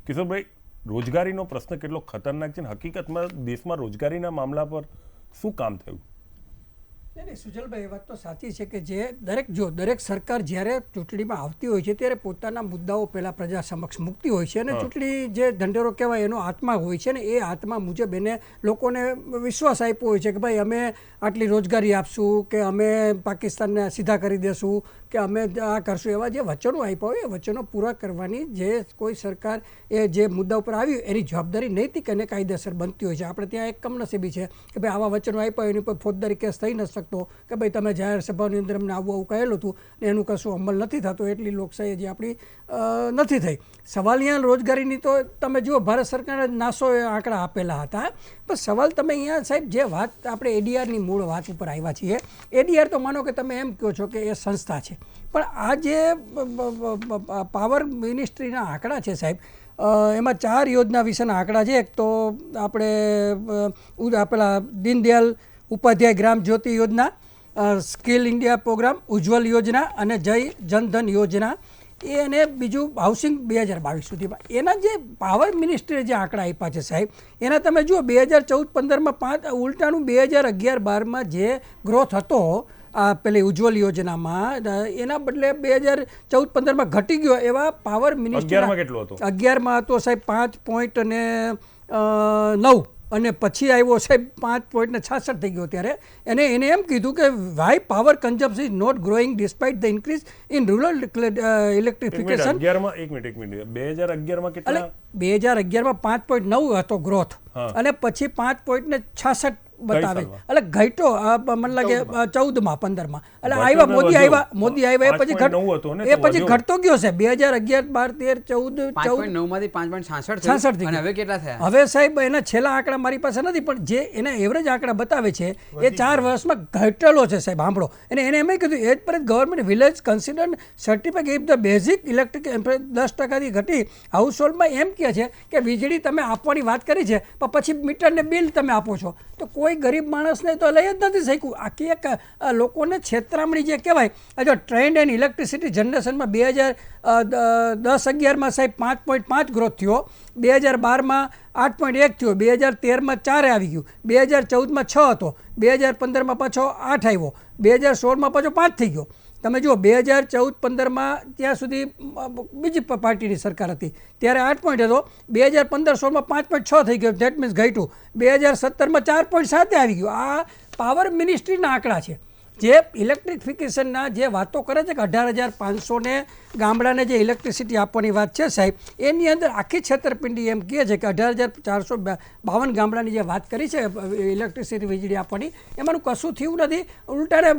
કિશોરભાઈ, રોજગારીનો પ્રશ્ન કેટલો ખતરનાક છે ને હકીકતમાં દેશમાં રોજગારીના મામલા પર શું કામ થયું? નહીં સુજલભાઈ, એ વાત તો સાચી છે કે જે દરેક સરકાર જ્યારે ચૂંટણીમાં આવતી હોય છે ત્યારે પોતાના મુદ્દાઓ પહેલાં પ્રજા સમક્ષ મૂકતી હોય છે અને ચૂંટણી જે ઢંઢેરો કહેવાય એનો આત્મા હોય છે ને એ આત્મા મુજબ એને લોકોને વિશ્વાસ આપ્યો હોય છે કે ભાઈ અમે આટલી રોજગારી આપશું, કે અમે પાકિસ્તાનને સીધા કરી દેશું, કે અમે આ કરશું, એવા જે વચનો આપ્યા હોય એ વચનો પૂરા કરવાની જે કોઈ સરકાર એ જે મુદ્દા ઉપર આવ્યું એની જવાબદારી નૈતિક અને કાયદેસર બનતી હોય છે. આપણે ત્યાં એક કમનસીબી છે કે ભાઈ આવા વચનો આપ્યા એની પર ફોજદારી કેસ થઈ ન શકતો કે ભાઈ તમે જાહેર સભાની અંદર અમને આવું કહેલું હતું ને એનું કશું અમલ નથી થતો. એટલી લોકશાહી જે આપણી નથી થઈ. સવાલિયા રોજગારીની તો તમે જુઓ, ભારત સરકારે નાસો આંકડા આપેલા હતા. પણ સવાલ તમે અહીંયા સાહેબ જે વાત આપણે એડીઆરની મૂળ વાત ઉપર આવ્યા છીએ, એડીઆર તો માનો કે તમે એમ કહો છો કે એ સંસ્થા છે, પણ આ જે પાવર મિનિસ્ટ્રીના આંકડા છે સાહેબ, એમાં 4 યોજના વિશેના આંકડા છે. એક તો આપણે પેલા દીનદયાલ ઉપાધ્યાય ગ્રામ જ્યોતિ યોજના, સ્કિલ ઇન્ડિયા પ્રોગ્રામ, ઉજ્જવલ યોજના અને જય જનધન યોજના, એ અને બીજું હાઉસિંગ 2022 સુધીમાં. એના જે પાવર મિનિસ્ટ્રીએ જે આંકડા આપ્યા છે સાહેબ, એના તમે જુઓ 2014-15માં ઉલટાનું 2011-12માં જે ગ્રોથ હતો આ પેલી ઉજ્જવલ યોજનામાં, એના બદલે 2014-15માં ઘટી ગયો. એવા પાવર મિનિસ્ટ્રી 11માં કેટલો હતો? 11માં હતો સાહેબ 5.9 અને પછી આવ્યો સાહેબ 5.66 થઈ ગયો. ત્યારે એને એમ કીધું કે why power consumption is not growing despite the increase in rural electrification. 2011માં કેટલા? 2011માં 5.9 હતો ગ્રોથ અને પછી 5.66 બતાવે, એટલે ઘટ્યો મને લાગે 14માં 15માં, એટલે આવ્યા મોદી આવ્યા એ પછી ઘટતો ગયો છે. 2011, 12, 13, 14 5.9 માંથી 5.66 થઈ. અને હવે કેટલા થયા? હવે સાહેબ એના છેલ્લા આંકડા મારી પાસે નથી, પણ જે એના એવરેજ આંકડા બતાવે છે એ 4 વર્ષમાં ઘટેલો છે સાહેબ. સાંભળો, એને એમ કીધું એજ પર government village consider certificate if the basic electric 10%થી ઘટી. હાઉસ હોલ્ડમાં એમ કહે છે કે વીજળી તમે આપવાની વાત કરી છે પણ પછી મીટરને બિલ તમે આપો છો, તો કોઈ ગરીબ માણસને તો લઈ જ નથી શક્યું. આખી એક લોકોને છેતરામણી જે કહેવાય. જો ટ્રેન્ડ એન્ડ ઇલેક્ટ્રિસિટી જનરેશનમાં 2010-11માં સાહેબ 5.5 ગ્રોથ થયો, 2012માં 8.1 થયો, 2013માં 4 આવી ગયું, 2014માં 6 હતો, 2015માં પાછો 8 આવ્યો, 2016માં પાછો 5 થઈ ગયો. તમે જુઓ 2014-15માં ત્યાં સુધી બીજી પાર્ટીની સરકાર હતી ત્યારે 8 પોઈન્ટ હતો, 2015-16માં 5.6 થઈ ગયો, ધેટ મીન્સ ઘટ્યું. 2017માં 4.7 આવી ગયું. આ પાવર મિનિસ્ટ્રીના આંકડા છે. જે ઇલેક્ટ્રિફિકેશનના જે વાતો કરે છે કે 18,500 ને ગામડાને જે ઇલેક્ટ્રિસિટી આપવાની વાત છે સાહેબ, એની અંદર આખી છેતરપિંડી એમ કહે છે કે 18,452 ગામડાની જે વાત કરી છે ઇલેક્ટ્રિસિટી વીજળી આપવાની, એમાંનું કશું થયું નથી. ઉલટાને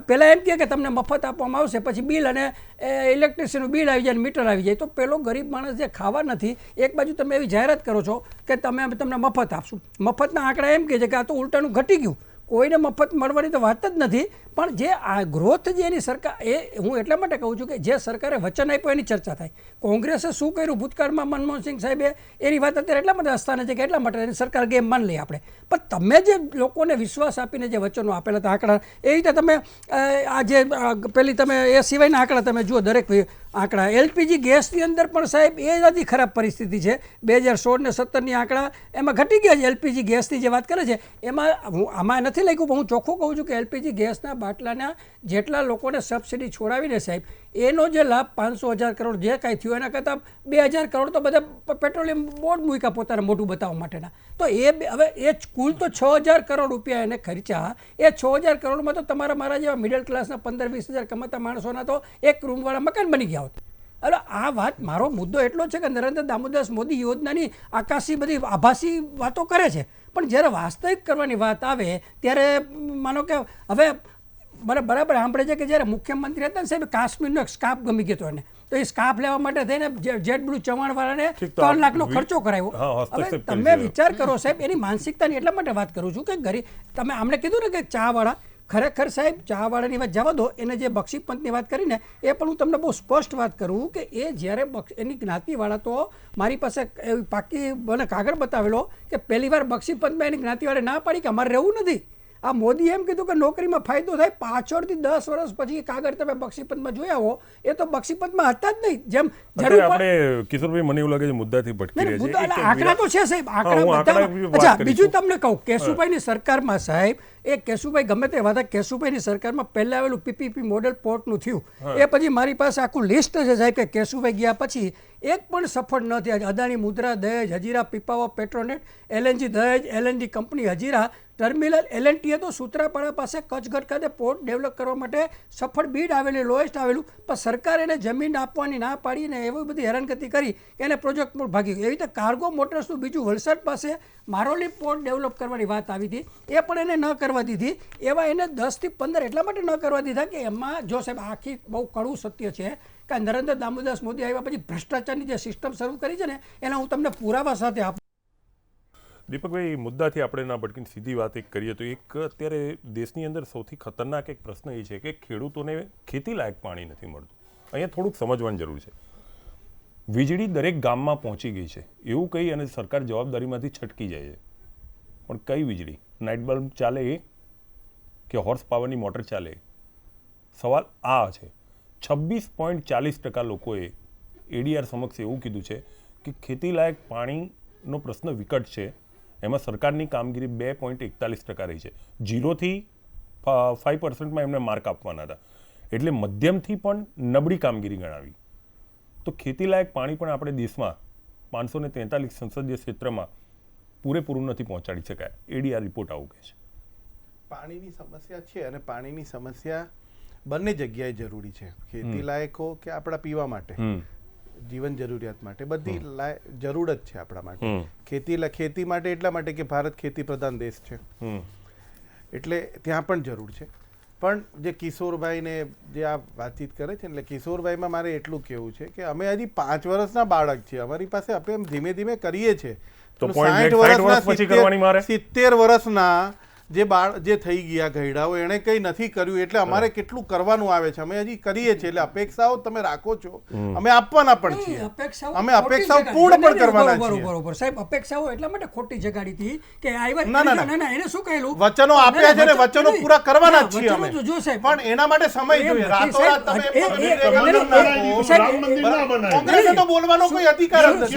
પહેલાં એમ કહે કે તમને મફત આપવામાં આવશે, પછી બિલ અને ઇલેક્ટ્રિસિટીનું બિલ આવી જાય, મીટર આવી જાય. તો પેલો ગરીબ માણસ જે ખાવા નથી, એક બાજુ તમે એવી જાહેરાત કરો છો કે તમે તમને મફત આપશું. મફતના આંકડા એમ કહે છે કે આ તો ઉલટાનું ઘટી ગયું, કોઈને મફત મળવાની તો વાત જ નથી. પણ જે આ ગ્રોથ જે એની સરકાર, એ હું એટલા માટે કહું છું કે જે સરકારે વચન આપ્યું એની ચર્ચા થાય. કોંગ્રેસે શું કર્યું ભૂતકાળમાં મનમોહનસિંહ સાહેબે, એની વાત અત્યારે એટલા માટે અસ્થાને છે કે એટલા માટે એની સરકાર ગેમ માન લઈએ આપણે. પણ તમે જે લોકોને વિશ્વાસ આપીને જે વચનો આપેલા હતા આંકડા, એ રીતે તમે આ જે પેલી તમે એ સિવાયના આંકડા તમે જુઓ, દરેક આંકડા એલપીજી ગેસની અંદર પણ સાહેબ એ નથી ખરાબ પરિસ્થિતિ છે. 2016 ને 17ની આંકડા એમાં ઘટી ગયા છે. એલપીજી ગેસની જે વાત કરે છે એમાં આમાં નથી લખ્યું, પણ હું ચોખ્ખું કહું છું કે એલપીજી ગેસના બાટલાના જેટલા લોકોને સબસિડી છોડાવીને સાહેબ, એનો જે લાભ 500,000 કરોડ જે કાંઈ થયું એના કરતાં 2,000 કરોડ તો બધા પેટ્રોલિયમ બોર્ડ મૂક્યા પોતાને મોટું બતાવવા માટેના. તો એ હવે એ કુલ તો 6,000 કરોડ રૂપિયા એને ખર્ચા. એ 6,000 કરોડમાં તો તમારા મારા જેવા મિડલ ક્લાસના 15-20,000 કમાતા માણસોના તો એક રૂમવાળા મકાન બની ગયા હોત. એટલે આ વાત, મારો મુદ્દો એટલો છે કે નરેન્દ્ર દામોદરદાસ મોદી યોજનાની આકાશી બધી આભાસી વાતો કરે છે, પણ જ્યારે વાસ્તવિક કરવાની વાત આવે ત્યારે માનો કે હવે મને બરાબર સાંભળે છે કે જ્યારે મુખ્યમંત્રી હતા ને સાહેબ, કાશ્મીરનો એક સ્કાર્ફ ગમી ગયો હતો એને, તો એ સ્કાર્ફ લેવા માટે થઈને જેટ બ્લુ ચવાણવાળાને 3 લાખનો ખર્ચો કરાવ્યો. હવે તમે વિચાર કરો સાહેબ, એની માનસિકતાની એટલા માટે વાત કરું છું કે ગરીબ, તમે આમને કીધું ને કે ચાવાળા, ખરેખર સાહેબ ચાવાળાની વાત જવા દો, એને જે બક્ષીપંથની વાત કરીને એ પણ હું તમને બહુ સ્પષ્ટ વાત કરું કે એ જ્યારે એની જ્ઞાતિવાળા, તો મારી પાસે એવી પાકી મને કાગળ બતાવેલો કે પહેલી વાર બક્ષીપંથમાં એની જ્ઞાતિવાળે ના પાડી કે અમારે રહેવું નથી. આ મોદી એમ કીધું કે નોકરીમાં ફાયદો થાય, પાછળથી 10 વર્ષ પછી કાગળ તમે બક્ષીપંથમાં જોયા હો, એ તો બક્ષીપંથમાં હતા જ નહીં. જેમ આપણે કિશોરભાઈ, મને એવું લાગે છે મુદ્દાથી ભટકી રહ્યા છે. આંકડા તો છે સાહેબ, આંકડા બધા. અચ્છા, બીજું તમને કહું, કેશુભાઈની સરકારમાં સાહેબ, એ કેશુભાઈ ગમે તે વાત, કેશુભાઈની સરકારમાં પહેલા આવેલું પીપીપી મોડેલ પોર્ટનું થયું, એ પછી મારી પાસે આખું લિસ્ટ છે સાહેબ કે કેશુભાઈ ગયા પછી એક પણ સફળ ન થયા. અદાણી મુદ્રા દહેજ, હજીરા પીપાવા પેટ્રોનેટ, એલએનજી દહેજ, એલએનજી કંપની હજીરા, ટર્મિનલ એલએનટીએ તો સૂત્રાપાડા પાસે કચ્છગઢ ખાતે પોર્ટ ડેવલપ કરવા માટે સફળ બીડ આવેલી, લોએસ્ટ આવેલું, પણ સરકાર એને જમીન આપવાની ના પાડીને એવી બધી હેરાનગતિ કરી કે એને પ્રોજેક્ટ પર ભાગી ગયું. એવી રીતે કાર્ગો મોટર્સનું બીજું વલસાડ પાસે મારોલી પોર્ટ ડેવલપ કરવાની વાત આવી હતી, એ પણ એને ન કરવા દીધી. એવા એને 10 થી 15 એટલા માટે ન કરવા દીધા કે એમાં જો સાહેબ આખી બહુ કડવું સત્ય છે કે નરેન્દ્ર દામોદરદાસ મોદી આવ્યા પછી ભ્રષ્ટાચારની જે સિસ્ટમ શરૂ કરી છે ને, એના હું તમને પુરાવા સાથે આપું. દીપકભાઈ, મુદ્દાથી આપણે ના ભટકીને સીધી વાત એક કરીએ તો એક અત્યારે દેશની અંદર સૌથી ખતરનાક એક પ્રશ્ન એ છે કે ખેડૂતોને ખેતી લાયક પાણી નથી મળતું. અહીંયા થોડુંક સમજવાની જરૂર છે. વીજળી દરેક ગામમાં પહોંચી ગઈ છે એવું કહી અને સરકાર જવાબદારીમાંથી છટકી જાય છે, પણ કઈ વીજળી? નાઇટ બલ્બ ચાલે એ કે હોર્સ પાવરની મોટર ચાલે? સવાલ આ છે. 26.40% લોકોએ એડીઆર સમક્ષ એવું કીધું છે કે ખેતી લાયક પાણીનો પ્રશ્ન વિકટ છે. એમાં સરકારની કામગીરી 2.41% રહી છે. 0થી 5%માં એમને માર્ક આપવાના હતા, એટલે મધ્યમથી પણ નબળી કામગીરી ગણાવી. તો ખેતીલાયક પાણી પણ આપણે દેશમાં 543 સંસદીય ક્ષેત્રમાં પૂરેપૂરું નથી પહોંચાડી શકાય. એડીઆર રિપોર્ટ આવું કહે છે. પાણીની સમસ્યા છે અને પાણીની સમસ્યા બંને જગ્યાએ જરૂરી છે. ખેતી લાયકો કે આપણા પીવા માટે, જીવન જરૂરિયાત માટે, બધી જરૂર જ છે આપણા માટે. ખેતી માટે એટલા માટે કે ભારત ખેતી પ્રધાન દેશ છે, એટલે ત્યાં પણ જરૂર છે. પણ જે કિશોરભાઈને જે આ વાતચીત કરે છે, એટલે કિશોરભાઈમાં મારે એટલું કહેવું છે કે અમે હજી 5 વર્ષના બાળક છીએ, અમારી પાસે આપણે એમ ધીમે ધીમે કરીએ છીએ. 60 વર્ષના 70 વર્ષના જે થઈ ગયા ગયડાઓ, એણે કંઈ નથી કર્યું, એટલે અમારે કેટલું કરવાનું આવે છે. અમે હજી કરીએ છીએ, એટલે અપેક્ષાઓ તમે રાખો છો, અમે આપવાના પણ છીએ. અમે અપેક્ષાઓ પૂર્ણ પણ કરવાના છીએ. બરોબર સાહેબ, અપેક્ષાઓ એટલા માટે ખોટી જગાડી હતી કે આવ્યા ના એને શું કહેલું, વચનો આપ્યા છે ને વચનો પૂરા કરવાના જ છીએ અમે. પણ એના માટે સમય જોઈએ. રાતોરાત તમે કોંગ્રેસે તો બોલવાનો કોઈ અધિકાર નથી.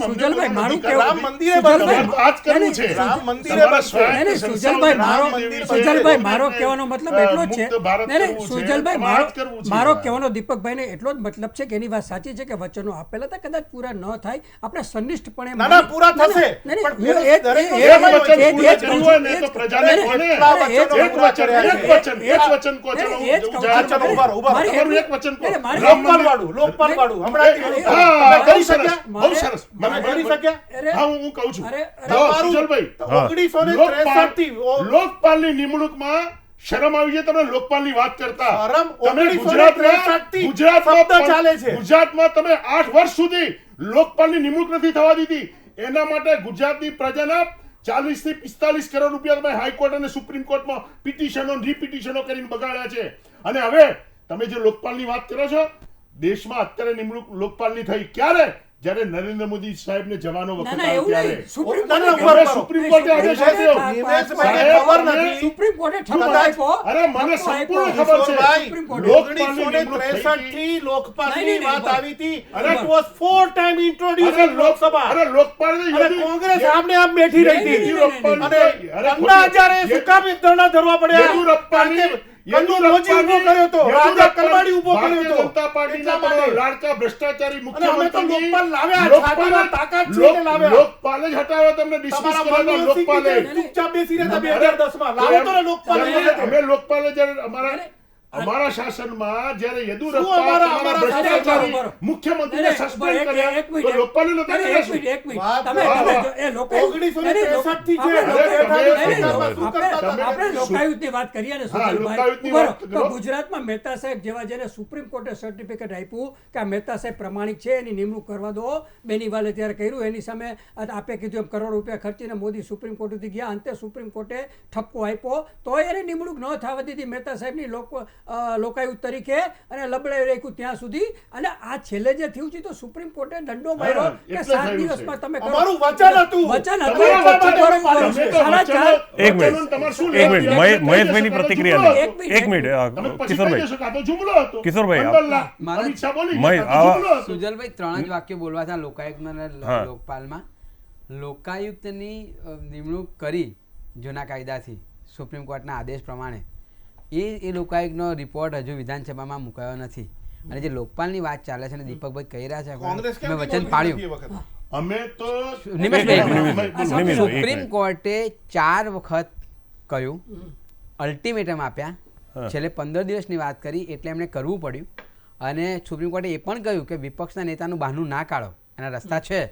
સુજલભાઈ મારું રામ મંદિરે બનવું, આજ કરવું છે. રામ મંદિરે બનવું. સુજલભાઈ મારો રામ મંદિર છે, સુજલભાઈ એને મારો કહેવાનો મતલબ એટલો જ મુક્ત ભારત છે નહીં, કરવું છે, સુજલભાઈ તમારે જ કરવું છે. મારો કહેવાનો દીપકભાઈને એટલો જ મતલબ છે કે એની વાત સાચી છે કે વચનો આપેલા હતા કદાચ પૂરા ન થાય આપણે સંનિષ્ઠપણે ના, ના, પૂરા થશે. નહીં, પણ હું પેલું દરેક એ- વચન એ- પૂરા એ- એ- એ- કર્યું હોય ને તો પ્રજાને નહીં, કોને? કેટલા વચનો એક પૂરા વચન, કર્યા એક છે? વચન, એક વચન કહો, ચલો, એ જ હું કહું જાહેર છું. કરું. ઉભા રહો, ઉભા રહો. મારી તમારું એટલું- એક વચન કહો. નહીં, મારી લોકપાલ વાળું, લોકપાલ વાળું. હમણાં હા, કરી બહુ સરસ, શક્યા? બહુ સરસ. તમે કરી શક્યા? અરે, હા, હું કહું છું. અરે, જો, તમારું સુજલભાઈ, 1963 થી લોકપાલની નિમણૂકમાં શરમ આવી છે તમને લોકપાલની વાત કરતા. શરમ તમે 1963 થી ગુજરાતમાં શબ્દ ચાલે છે. ગુજરાતમાં તમે 8 વર્ષ સુધી લોકપાલની નિમણૂક નથી થવા દીધી. એના માટે ગુજરાતની પ્રજાના 40 થી 45 કરોડ રૂપિયા તમે હાઈકોર્ટ અને સુપ્રીમ કોર્ટમાં પિટિશનો રીપિટિશનો કરીને બગાડ્યા છે. અને હવે તમે જે લોકપાલની વાત કરો છો, દેશમાં અત્યારે નિમણૂક લોકપાલની થઈ ક્યારે? જ્યારે નરેન્દ્ર મોદી સાહેબને જવાનો ના, વખત ના, આવ્યો એવું ત્યારે. નહીં. સુપ્રીમ ના, ના, કોર્ટે ઉભા રહો. સુપ્રીમ કોર્ટે આદેશ આપ્યો. નિમેશભાઈને સાહેબ, ખબર અમે- નથી. સુપ્રીમ કોર્ટે ઠપકો કદાચ- આપ્યો. અરે મને ઠપકો સંપૂર્ણ આપ્યો. ખબર છે. કિશોરભાઈ, સુપ્રીમ કોર્ટે. લોકપાલની નિમણૂક થઈ 1963 હતી. થી લોકપાલની નહીં, નહીં, વાત નહીં, આવી હતી. અરે, It was 4 time introduced in Lok Sabha. અરે લોકપાલ અને કોંગ્રેસ આમને આમ બેઠી રહી હતી. યેદુરપ્પાની- અને અરે અન્ના હજારે શું કામ ધરણા ધરવા પડ્યા? યેદુરપ્પાની- કંદુમોજી ઊભો કર્યો હતો, રાજા કમાડી ઊભો કર્યો ભારતીય હતો. જનતા પાર્ટીના એટલા માટે. લાડકા ભ્રષ્ટાચારી અને અમે તો મુખ્યમંત્રી લોકપાલ લાવ્યા, છાતીમાં તાકાત છે એટલે લાવ્યા. લોકપાલે જ હટાવ્યો તમને ડિસમિસ તમારા કરેલા મનમોહન લોકપાલે. સિંહ ચૂપચાપ બેસી રહેતા 2010 માં. લાવો તો ને લોકપાલ અમે- લઈને. અમે લોકપાલે જ્યારે અમારા શાસનમાં જ્યારે યેદુરપ્પા શું અમારા તમારા ભ્રષ્ટાચારી બરોબર. મુખ્યમંત્રીને નહીં, સસ્પેન્ડ એક કર્યા મિનિટ, તો લોકપાલે નહોતા અરે, કર્યા એક શું? મિનિટ, એક મિનિટ. વાત તમે- વાહ, તમે વાહ. જો, એ લોકાયુક્ત- 1963 થી છે. આપણે અરે, આપણે લોકાયુક્તની વાત કરીએ ને સુજલભાઈ, લોકાયુક્તની ઉભા વાત રહો. કરો. તો ગુજરાતમાં મહેતા સાહેબ જેવા જેને સુપ્રીમ કોર્ટે સર્ટિફિકેટ આપ્યું કે આ મહેતા સાહેબ પ્રમાણિક છે એની નિમણૂક કરવા દો, બેનીવાલે ત્યારે કર્યું, એની સામે આપે કીધું એમ કરોડ રૂપિયા ખર્ચીને મોદી સુપ્રીમ કોર્ટ સુધી ગયા, અંતે સુપ્રીમ કોર્ટે ઠપકો આપ્યો તો એની નિમણૂક ન થવા દીધી મહેતા સાહેબની લોકાયુક્ત તરીકે અને લબડાઈ રાખ્યું ત્યાં સુધી. અને આ છેલ્લે જે થયું છે તો સુપ્રીમ કોર્ટે દંડો માર્યો કે એટલે 7 થયું છે. દિવસમાં તમે કરો. અમારું વચન હતું. વચન હતું. તમારા બરોબર, વચનો- તમે તો સાડા ચાર- એક મિનિટ. વચનોને તમારે શું એક મિનિટ. લેવા દેવા? મહેશભાઈની તમે પ્રતિક્રિયા જુમલો લો. હતો. એક મિનિટ તમે પછી કિશોરભાઈ કહી દેશો કે આ તો જુમલો હતો. કિશોરભાઈ, 15 લાખ. મારા- અમિત શાહ બોલી મય- ગયા, આ તો જુમલો હતો. સુજલભાઈ 3 જ વાક્ય બોલવા હતા લોકાયુક્તમાં અને હા. લોકપાલમાં. લોકાયુક્તની નિમણૂક કરી જૂના કાયદાથી સુપ્રીમ કોર્ટના આદેશ પ્રમાણે એ લોકાયુક્તનો રિપોર્ટ હજુ વિધાનસભામાં મુકાયો નથી. અને જે લોકપાલની વાત ચાલે છે અને દીપકભાઈ કહી રહ્યા છે કોંગ્રેસ કેમ મેં નહીં વચન બોલતી પાડ્યું. એ વખતે? અમે તો નિમેશભાઈ, નિમેશભાઈ, સુપ્રીમ કોર્ટે 4 વખત કહ્યું, અલ્ટિમેટમ આપ્યા, છેલ્લે 15 દિવસની વાત કરી એટલે એમણે કરવું પડ્યું. અને સુપ્રીમ કોર્ટે એ પણ કહ્યું કે વિપક્ષના નેતાનું બહાનું ના કાઢો, એના રસ્તા છે.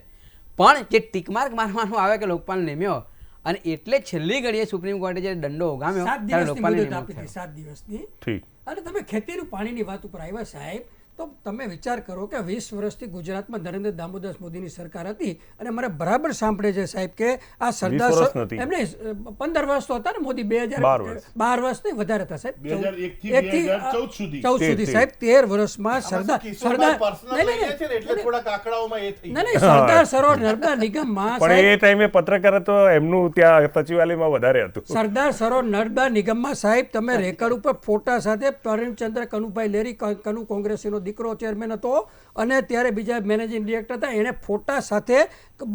પણ જે ટીકમાર્ક મારવાનું આવે કે લોકપાલ નિમ્યો અને એટલે છેલ્લી ઘડીએ સુપ્રીમ કોર્ટે જે દંડો ઉગામ્યો 7 ત્યારે દિવસની લોકપાલની મુદત નિમણૂક આપી હતી, થઈ. 7 દિવસની. ઠીક. અને તમે ખેતીનું પાણીની વાત ઉપર આવ્યા સાહેબ, તો તમે વિચાર કરો કે 20 વર્ષથી ગુજરાતમાં નરેન્દ્ર દામોદર મોદીની સરકાર હતી અને મને બરાબર સાંભળે છે સાહેબ કે આ સરદાર 20 વર્ષ નથી. એમને 15 વર્ષ તો હતા ને મોદી 12 વર્ષ. 12 વર્ષ નહીં વધારે હતા સાહેબ 2001 થી 2014 સુધી. 14 સુધી સાહેબ 13 વર્ષમાં સરદાર કિશોરભાઈ personal નહીં, લઈ લે નહીં, છે ને એટલે થોડાક આંકડાઓમાં એ થઈ નહીં, નહીં, સરદાર સરોવર નર્મદા નિગમમાં પણ સાહેબ, એ ટાઈમે પત્રકાર હતો એમનું ત્યાં સચિવાલયમાં વધારે હતું. સરદાર સરોવર નર્મદા નિગમમાં સાહેબ તમે રેકર્ડ ઉપર ફોટા સાથે પરમચંદ્ર કનુભાઈ લેરી કનુ કોંગ્રેસીનો દીકરો ચેરમેન હતો અને ત્યારે બીજા મેનેજિંગ ડિરેક્ટર હતા, એને ફોટા સાથે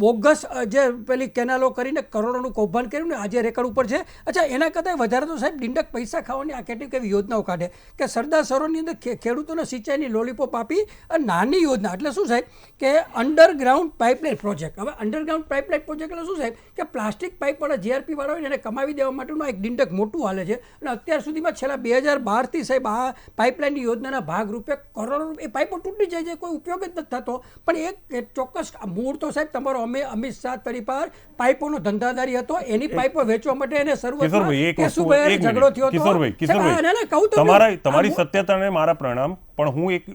બોગસ જે પેલી કેનાલો કરીને કરોડોનું કૌભાંડ કર્યું ને આજે રેકર્ડ ઉપર છે. અચ્છા, એના કરતાં વધારે તો સાહેબ ડિંડક પૈસા ખાવાની આ કેટલી કેવી યોજનાઓ કાઢે કે સરદાર સરોવરની અંદર ખેડૂતોને સિંચાઈની લોલીપોપ આપી અને નાની યોજના એટલે શું સાહેબ કે અંડરગ્રાઉન્ડ પાઇપલાઇન પ્રોજેક્ટ. હવે અંડરગ્રાઉન્ડ પાઇપલાઇન પ્રોજેક્ટ એટલે શું સાહેબ કે પ્લાસ્ટિક પાઇપવાળા જીઆરપી વાળા હોય ને એને કમાવી દેવા માટેનું એક ડિંડક મોટું હાલે છે. અને અત્યાર સુધીમાં છેલ્લા 2012થી સાહેબ આ પાઇપલાઇનની યોજનાના ભાગરૂપે કરોડો એ પાઇપો તૂટી જાય છે, કોઈ ઉપયોગ જ નથી થતો. પણ એક ચોક્કસ મૂળ તો સાહેબ તમારો અમિત શાહ તરીપાર પાઇપોનો ધંધાદારી હતો, એની પાઇપો વેચવા માટે એને કિશોરભાઈ, એક વસ્તુ- શરૂઆતમાં એક ઝઘડો મિનિટ. થયો હતો. કિશોરભાઈ, સાહેબ, ના, ના, કહું તો તમારી સત્યતાને મારા પ્રણામ, પણ હું એક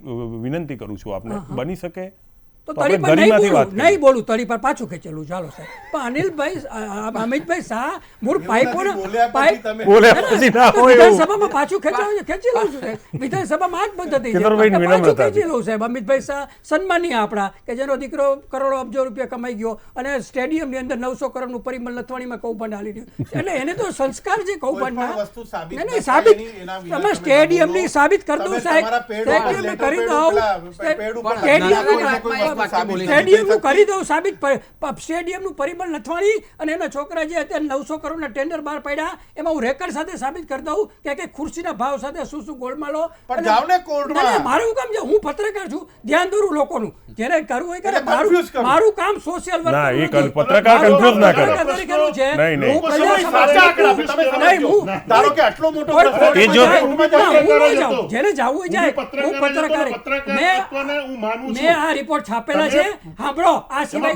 વિનંતી કરું છું આપને, બની શકે તો તો આપણે તળી પર ગરિમાથી વાત કરીએ. નહીં બોલું તળી પર પાછું ખેંચેલું ચાલો સાહેબ. પણ અનિલભાઈ અમિતભાઈ શાહ મૂળ પાઇપોનો બોલ્યા પછી તમે બોલ્યા પછી ના હોય એવું. વિધાનસભામાં પાછું ખેંચાવું છે, ખેંચી લઉં છું સાહેબ. વિધાનસભામાં આ જ પદ્ધતિ છે. કિશોરભાઈની પાછું વિનમ્રતા ખેંચી લઉં સાહેબ. અમિતભાઈ શાહ સન્માનીય આપણા કે જેનો દીકરો કરોડો અબજો રૂપિયા કમાઈ ગયો અને સ્ટેડિયમની અંદર 900 કરોડનું પરિમલ નથવાણીમાં કૌભાંડ હાલી ગયું. એટલે એને તો સંસ્કાર છે કૌભાંડના. કોઈ પણ વસ્તુ સાબિત નહીં, ન નહીં, થાય સાબિત એની- એના વિશે તમે તમે સ્ટેડિયમની બોલો. સાબિત કરી દઉં તમે સાહેબ. તમારા પેડ ઉપર સ્ટેડિયમને લેટર કરી પેડ દઉં. ઉપર પેડ ઉપર પણ સ્ટેડિયમ નાના વાક્ય બોલી સ્ટેડિયમનું કરી દઉં સાબિત. સ્ટેડિયમનું પરિબળ નથવાણી અને એના છોકરા જે અત્યારે 900 કરોડના ટેન્ડર બહાર પડ્યા એમાં હું રેકર્ડ સાથે સાબિત કરી દઉં કે ખુરશીના ભાવ સાથે શું ગોળમાલો. પણ જાવ ને કોર્ટમાં. મારું કામ છે, હું પત્રકાર છું, ધ્યાન દોરું લોકોનું. જેને કરવું હોય કરે. મારું કામ સોશિયલ વર્ક. ના, એ પત્રકાર કન્ફ્યુઝ ના કરે. નહીં, નહીં. હું ધારો કે આટલો મોટો એ જો જેને જવું હોય જાય. હું પત્રકાર મેં આ રિપોર્ટ છાપેલા છે. સાંભળો, આ સિવાય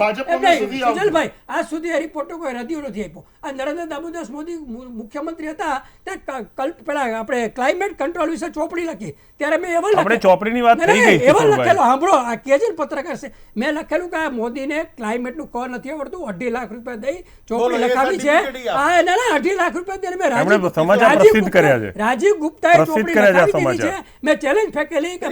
સુજલભાઈ આજ સુધી આ રિપોર્ટનો કોઈ રદિયો નથી આપ્યો. આ નરેન્દ્ર દામોદરદાસ મોદી મુખ્યમંત્રી હતા ત્યાં પેલા આપણે ક્લાઇમેટ કંટ્રોલ વિશે ચોપડી લખી ત્યારે મેં એવા આપણે ચોપડીની વાત થઈ ગઈ એવા લખેલું. સાંભળો, આ કે છે પત્રકાર છે, મેં લખેલું કે આ મોદીને ક્લાઇમેટનું ક નથી આવડતું, 2.5 લાખ રૂપિયા દઈ ચોપડી લખાવી છે. હા, ના 2.5 લાખ રૂપિયા દઈને મેં સમાચાર પ્રસિદ્ધ કર્યા છે. રાજીવ ગુપ્તાએ ચોપડી લખાવી દીધી છે. મેં ચેલેન્જ ફેંકેલી કે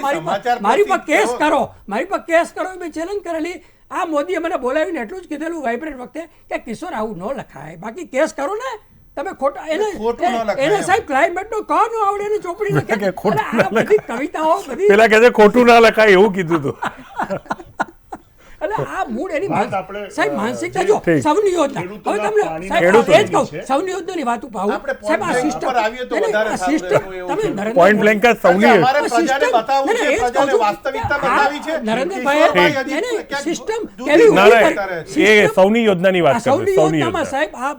મારી પર કેસ કરો, મારી પર કેસ કરો. મેં ચેલેન્જ કરેલી. આ મોદીએ મને બોલાવીને એટલું જ કીધેલું વાઇબ્રેન્ટ વખતે કે કિશોર આવું ન લખાય, બાકી કેસ કરો ને તમે ખોટા. એને સાહેબ ક્લાઇમેટનો ક ન આવડે એને ચોપડી લખે. બધી કવિતાઓ બધી પેલા કહે છે ખોટું ના લખાય એવું કીધું હતું. એટલે આ મૂળ એની સાહેબ માનસિકતા જો સૌની યોજના. હવે તમને સાહેબ એ જ કહું, સૌની યોજનાની વાત ઉપાવું સાહેબ. આ સિસ્ટમ તમે પોઈન્ટ બ્લેન્ક સૌની નરેન્દ્રભાઈ સિસ્ટમ કેવી એ સૌની યોજનાની વાત કરે. સૌની યોજનામાં સાહેબ આ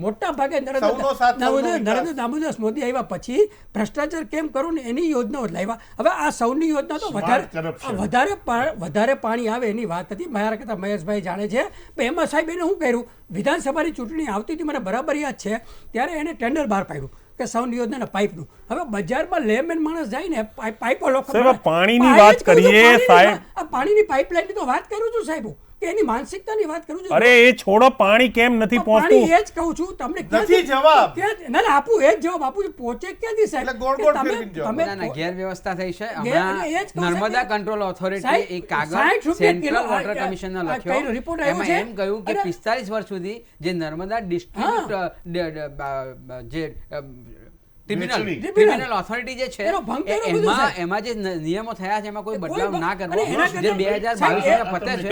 મોટા ભાગે નરેન્દ્ર દામોદરદાસ મોદી આવ્યા પછી ભ્રષ્ટાચાર કેમ કરું ને એની યોજનાઓ લાવ્યા. હવે આ સૌની યોજના તો વધારે પાણી આવે એની વાત હતી. મારા કરતા મહેશભાઈ જાણે છે. એમાં સાહેબ એને શું કર્યું, વિધાનસભાની ચૂંટણી આવતી હતી મને બરાબર યાદ છે, ત્યારે એને ટેન્ડર બહાર પાડ્યું કે સૌની યોજનાના પાઇપનું. હવે બજારમાં લેમેન માણસ જાય ને પાઇપો લોકો પાણીની વાત કરીએ સાહેબ, આ પાણીની પાઇપલાઇનની તો વાત કરું છું સાહેબ, કે એની માનસિકતાની વાત કરું છું. અરે એ છોડો, પાણી કેમ નથી પહોંચતું? પાણી એ જ કહું છું તમને. નથી જવાબ. ના આપું એ જ જવાબ આપું છું. પહોંચે ક્યાંથી સાહેબ? ગેરવ્યવસ્થા થઈ છે. નર્મદા કંટ્રોલ ઓથોરિટી એક કાગળ સેન્ટ્રલ વોટર કમિશનને લખ્યો. એમાં એમ કહ્યું કે 45 વર્ષ સુધી જે નર્મદા ડિસ્ટ્રિક્ટ જે ટ્રિબ્યુનલ ઓથોરિટી જે છે એમાં જે નિયમો થયા છે એમાં કોઈ બદલાવ ના કરવો. જે 2022 પતે છે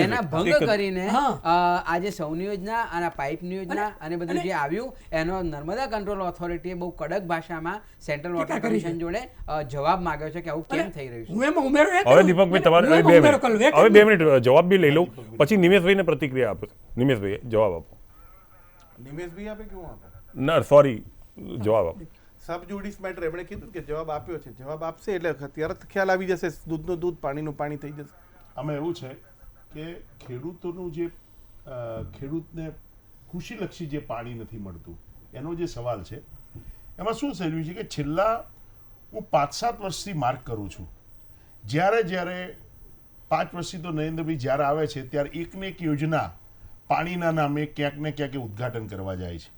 એના ભંગ કરીને આ જે સૌની યોજના અને પાઇપની યોજના અને બધું જે આવ્યું એનો નર્મદા કંટ્રોલ ઓથોરિટીએ બહુ કડક ભાષામાં સેન્ટ્રલ વોટર કમિશન જોડે જવાબ માંગ્યો છે કે આવું કેમ થઈ રહ્યું છે. હવે દીપકભાઈ તમારે હવે 2 મિનિટ જવાબ બી લઈ લઉં, પછી નિમેશભાઈને પ્રતિક્રિયા આપો. નિમેશભાઈ જવાબ આપો. નિમેશભાઈ આપે કેવું આપે? ના સોરી, જવાબ આપો. સબ જ્યુડિસ મેટર એમણે કીધું કે જવાબ આપ્યો છે, જવાબ આપશે એટલે તરત ખ્યાલ આવી જશે. દૂધનું દૂધ, પાણીનું પાણી થઈ જશે. આમાં એવું છે કે ખેડૂતોનું જે ખેડૂતને કૃષિલક્ષી જે પાણી નથી મળતું એનો જે સવાલ છે એમાં શું થઈ રહ્યું છે કે છેલ્લા હું 5-7 વર્ષથી માર્ક કરું છું, જ્યારે 5 વર્ષથી તો નરેન્દ્રભાઈ જ્યારે આવે છે ત્યારે એકને એક યોજના પાણીના નામે ક્યાંક ને ક્યાંક ઉદ્ઘાટન કરવા જાય છે.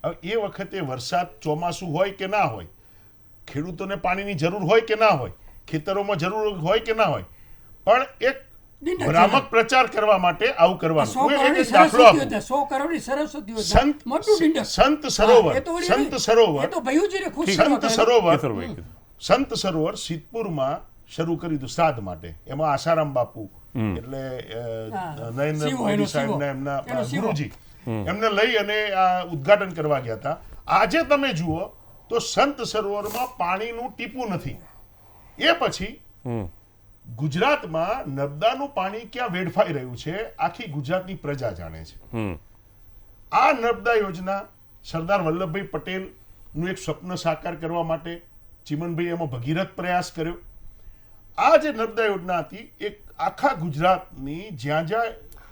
હવે એ વખતે વરસાદ ચોમાસું હોય કે ના હોય, ખેડૂતોને પાણીની જરૂર હોય કે ના હોય, ખેતરોમાં જરૂર હોય કે ના હોય, પણ એક ભ્રામક પ્રચાર કરવા માટે આવું કરવાનું. સંત સરોવર સિદ્ધપુરમાં શરૂ કર્યું હતું શ્રાદ્ધ માટે. એમાં આસારામ બાપુ એટલે નરેન્દ્ર મોદી સાહેબના એમના ગુરુજી એમને લઈ અને આ ઉદ્ઘાટન કરવા ગયા હતા. આજે તમે જુઓ તો સંત સરોવરમાં પાણીનું ટીપું નથી. એ પછી ગુજરાતમાં નર્મદાનું પાણી ક્યાં વેડફાઈ રહ્યું છે આખી ગુજરાતની પ્રજા જાણે છે. આ નર્મદા યોજના સરદાર વલ્લભભાઈ પટેલનું એક સ્વપ્ન સાકાર કરવા માટે ચીમનભાઈ એમાં ભગીરથ પ્રયાસ કર્યો. આ જે નર્મદા યોજના હતી એક આખા ગુજરાતની જ્યાં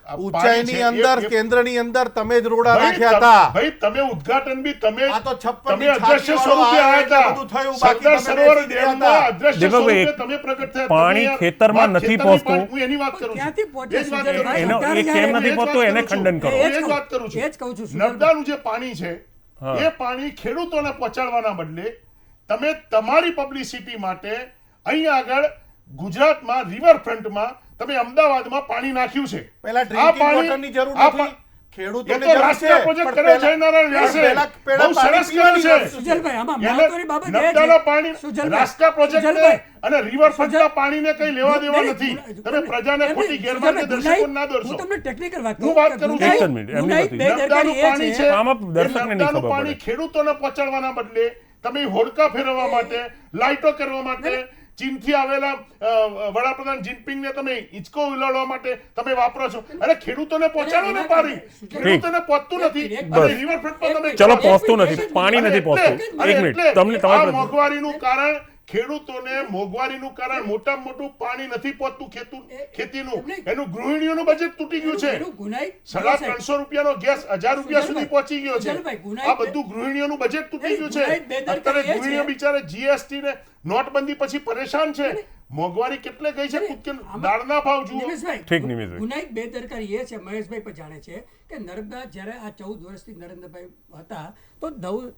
ઊંચાઈની અંદર, કેન્દ્રની અંદર તમે જ રોડા રાખ્યા હતા. ભાઈ તમે ઉદ્ઘાટન બી તમે આ તો 56 તમે અદ્રશ્ય સ્વરૂપે આવ્યા હતા. સરદાર સરોવર ડેમના અદ્રશ્ય સ્વરૂપે તમે પ્રગટ થયા. પાણી ખેતરમાં નથી પહોંચતું. હું એની વાત કરું છું. એનો એ કેમ નથી પહોંચતું એને ખંડન કરો. એ જ વાત કરું છું. નર્મદાનું જે પાણી છે એ પાણી ખેડૂતોને પહોંચાડવાના બદલે તમે તમારી પબ્લિસિટી માટે અહીંયા આગળ ગુજરાતમાં રિવરફ્રન્ટમાં તમે અમદાવાદમાં પાણી નાખ્યું છે. પહેલા ડ્રિંકિંગ વોટરની જરૂર નથી. ખેડૂતોને એ તો જરૂર રાષ્ટ્રીય છે, પ્રોજેક્ટ પણ કર્યો જયનારાયણ વ્યાસે. પેલા બહુ પાણી સરસ કર્યો પીવાની છે. જરૂર સુજલભાઈ આમાં એને મહત્વની બાબત એ છે- નર્મદાના પાણી સુજલભાઈ, રાષ્ટ્રીય પ્રોજેક્ટને સુજલભાઈ, અને રિવરફ્રન્ટના પાણીને કઈ લેવા દેવા નહીં, નથી. તમે પ્રજાને એમ ખોટી નહીં, ગેરમાર્ગે સુજલભાઈ, દર્શકો ના દોરશો. હું તમને ટેકનિકલ વાત હું કહું વાત કે કરું છું. ગુનાહિત- એક જ મિનિટ, એમની ગુનાહિત વાત બેદરકારી નર્મદાનું પાણી એ છે છે આમાં દર્શકને નહીં નર્મદાનું ખબર પાણી પડે. ખેડૂતોને પહોંચાડવાના બદલે તમે હોડકા ફેરવવા માટે, લાઇટો કરવા માટે, ચીનથી આવેલા વડાપ્રધાન જિનપિંગને તમે હિંચકો ઉલાડવા માટે તમે વાપરો છો. અરે ખેડૂતોને પહોંચાડો ને પાણી. ખેડૂતોને પહોંચતું નથી બસ. અને રિવરફ્રન્ટ પર તમે ચલો, કરો. પહોંચતું નથી, પાણી નથી પહોંચતું. અને એક મિનિટ, એટલે તમને આ તમારે મોંઘવારીનું કારણ ખેડૂતોને મોંઘવારીનું કારણ મોટામાં મોટું પાણી નથી પહોંચતું ખેતીનું. એનું ગૃહિણીઓનું બજેટ તૂટી ગયું છે. એનું ગુનાહિત 350 રૂપિયાનો ગેસ 1000 રૂપિયા સુધી પહોંચી ગયો છે. સુજલભાઈ, ગુનાહિત આ બધું ગૃહિણીઓનું બજેટ તૂટી ગયું ગુનાહિત છે. બેદરકારી અત્યારે એ છે. ગૃહિણીઓ બિચારે જીએસટી ને નોટબંધી પછી પરેશાન છે. મોંઘવારી કેટલે ગઈ છે કૂદકે દાળના ભાવ જુઓ. નિમેશભાઈ, ઠીક, નિમેશભાઈ. ગુનાહિત બેદરકારી એ છે, મહેશભાઈ પણ જાણે છે કે નર્મદા જ્યારે આ 14 વર્ષથી નરેન્દ્રભાઈ હતા તો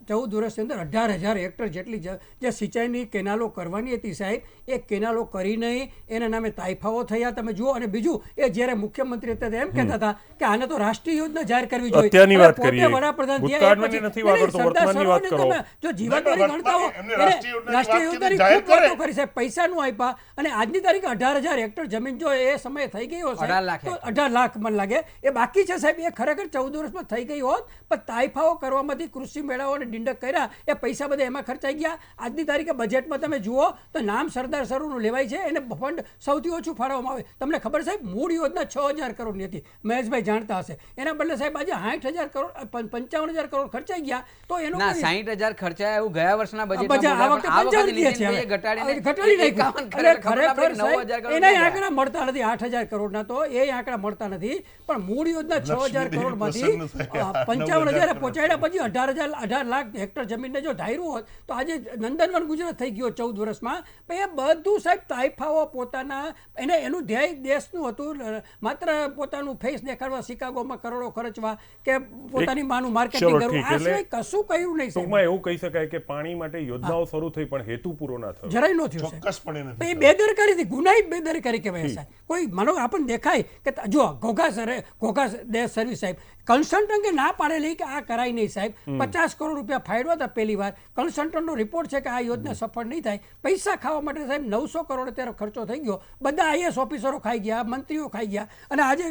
14 વર્ષની અંદર 18,000 હેક્ટર જેટલી જે સિંચાઈની કેનાલો કરવાની હતી સાહેબ, એ કેનાલો કરી નહીં, એના નામે તાઇફાઓ થયા તમે જુઓ. અને બીજું એ જ્યારે મુખ્યમંત્રી હતા એમ કહેતા હતા કે આને તો રાષ્ટ્રીય યોજના જાહેર કરવી જોઈએ. અત્યારની અને વાત પોતે કરીએ. વડાપ્રધાન થયા એ ભૂતકાળની પછી- નથી વાત નહીં, કરતો, સરદાર વર્તમાનની વાત સરોવરને કરો. તમે જો જીવાદોરી ગણતા હો, એમને એને રાષ્ટ્રીય યોજનાની રાષ્ટ્રીય વાત યોજનાની કરી, ખૂબ વાતો કરી સાહેબ, પૈસાનું આપ્યા અને આજની તારીખે 18,000 હેક્ટર જમીન જો એ સમયે થઈ ગઈ હોત 18 લાખ તો 18 લાખ મને લાગે એ બાકી છે સાહેબ. એ ખરેખર 14 વર્ષમાં થઈ ગઈ હોત, પણ તાઇફાઓ કરવામાંથી કૃષિ મેળાઓ અને ડિંડક કર્યા, એ પૈસા બધા એમાં ખર્ચાઈ ગયા. આજની તારીખે બજેટમાં તમે જુઓ તો નામ સરદાર સરોવરનું લેવાય છે, એને ફંડ સૌથી ઓછું ફાળવવામાં આવે. તમને ખબર સાહેબ, મૂળ યોજના 6,000 કરોડની હતી, મહેશભાઈ જાણતા હશે. એના બદલે સાહેબ આજે 60,000 કરોડ 55,000 કરોડ ખર્ચાઈ ગયા. તો એનું ના કોઈ- 60,000 ખર્ચાયા એવું ગયા વર્ષના આ બજેટમાં વખતે બોલ્યા, પણ 55 આ વખતે થયા છે નીતિનભાઈએ હવે. ઘટાડીને ઘટાડી નાખ્યું. 51 એટલે ખરેખર ખરેખર 9,000 કરોડ એના ગયા. આંકડા મળતા નથી. 8,000 કરોડના તો એ આંકડા મળતા નથી, પણ મૂળ યોજના 6,000 કરોડમાંથી પ્રસન્ન થયા. 55,000 પહોંચાડ્યા પછી 18 લાખ હેક્ટર જમીનને જો ધાર્યું હોત તો આજે નંદનવન ગુજરાત થઈ ગયો 14 વર્ષમાં. પણ એ બધું સાહેબ તાઇફાઓ પોતાના એનું ધ્યેય દેશનું હતું, માત્ર પોતાનું ફેસ દેખાડવા, શિકાગોમાં કરોડો ખર્ચવા કે પોતાની માનું માર્કેટિંગ ચલો, કરવું, ઠીક. આ એટલે સિવાય કશું કહ્યું નહીં સાહેબ. ટૂંકમાં એવું કહી શકાય કે પાણી માટે યોજનાઓ શરૂ થઈ પણ હેતુ પૂરો ના થયો. જરાય નો થયું સાહેબ. ચોક્કસપણે તો નથી. એ બેદરકારીથી ગુનાહિત બેદરકારી કહેવાય સાહેબ. કોઈ માનો આપણને દેખાય કે જો ઘોઘા દેશ સર્વિસ સાહેબ કન્સલ્ટન્ટે ના પાડેલી કે આ કરાય નહીં સાહેબ, 50 કરોડ રૂપિયા ફાળવ્યા હતા પહેલી વાર. કન્સલ્ટન્ટનો રિપોર્ટ છે કે આ યોજના સફળ નહીં થાય. પૈસા ખાવા માટે સાહેબ 900 કરોડ અત્યારે ખર્ચો થઈ ગયો. બધા આઈએસ ઓફિસરો ખાઈ ગયા, મંત્રીઓ ખાઈ ગયા, અને આજે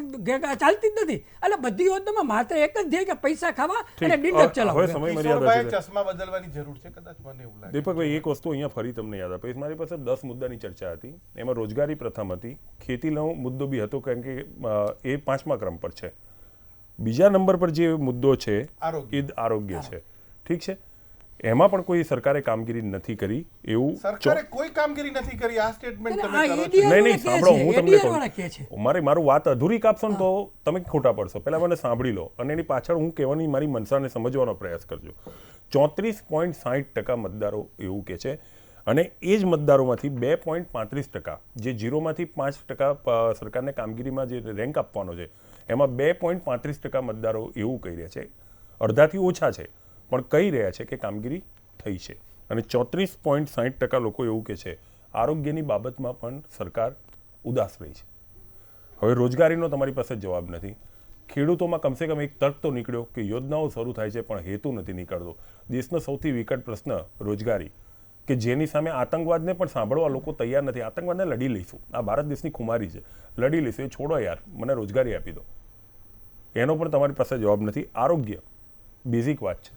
ચાલતી જ નથી. એટલે બધી યોજનામાં માત્ર એક જ ધ્યેય કે પૈસા ખાવા અને ડિંડક હવે ચલાવવા. સમય મર્યાદા કિશોરભાઈ, છે. ચશ્મા બદલવાની જરૂર છે કદાચ, મને એવું લાગે. દીપકભાઈ, એક વસ્તુ અહીંયા ફરી તમને યાદ આપીશ. મારી પાસે 10 મુદ્દાની ચર્ચા હતી. એમાં રોજગારી પ્રથમ હતી, ખેતીનો મુદ્દો બી હતો, કારણ કે એ 5મા ક્રમ પર છે. બીજા નંબર પર જે મુદ્દો છે એ આરોગ્ય છે. ઠીક છે, એમાં પણ કોઈ સરકારે કામગીરી નથી કરી એવું સરકારે કોઈ કામગીરી નથી કરી. આ સ્ટેટમેન્ટ તમે આ કરો છો. ADR નહીં, વાળા સાંભળો, કહે હું છે, તમને ADR વાળા કહે છે. કહું. મારું વાત અધૂરી કાપશો ને તો તમે ખોટા પડશો. પહેલા મને સાંભળી લો અને એની પાછળ હું કહેવાની મારી મનસાને સમજવાનો પ્રયાસ કરજો. 34.60% મતદારો એવું કહે છે, અને એ જ મતદારોમાંથી 2.35%, જે 0માંથી 5% સરકારને કામગીરીમાં જે રેન્ક આપવાનો છે, એમાં 2.35% મતદારો એવું કહી રહ્યા છે. અડધાથી ઓછા છે પણ કહી રહ્યા છે કે કામગીરી થઈ છે. અને 34.60% લોકો એવું કહે છે આરોગ્યની બાબતમાં પણ સરકાર ઉદાસ રહી છે. હવે રોજગારીનો તમારી પાસે જવાબ નથી. ખેડૂતોમાં કમસે કમ એક તર્ક તો નીકળ્યો કે યોજનાઓ શરૂ થાય છે પણ હેતુ નથી નીકળતો. દેશનો સૌથી વિકટ પ્રશ્ન રોજગારી, કે જેની સામે આતંકવાદને પણ સાંભળવા લોકો તૈયાર નથી. આતંકવાદને લડી લઈશું, આ ભારત દેશની ખુમારી છે, લડી લઈશું, એ છોડો યાર, મને રોજગારી આપી દો. એનો પણ તમારી પાસે જવાબ નથી. આરોગ્ય બેઝિક વાત છે,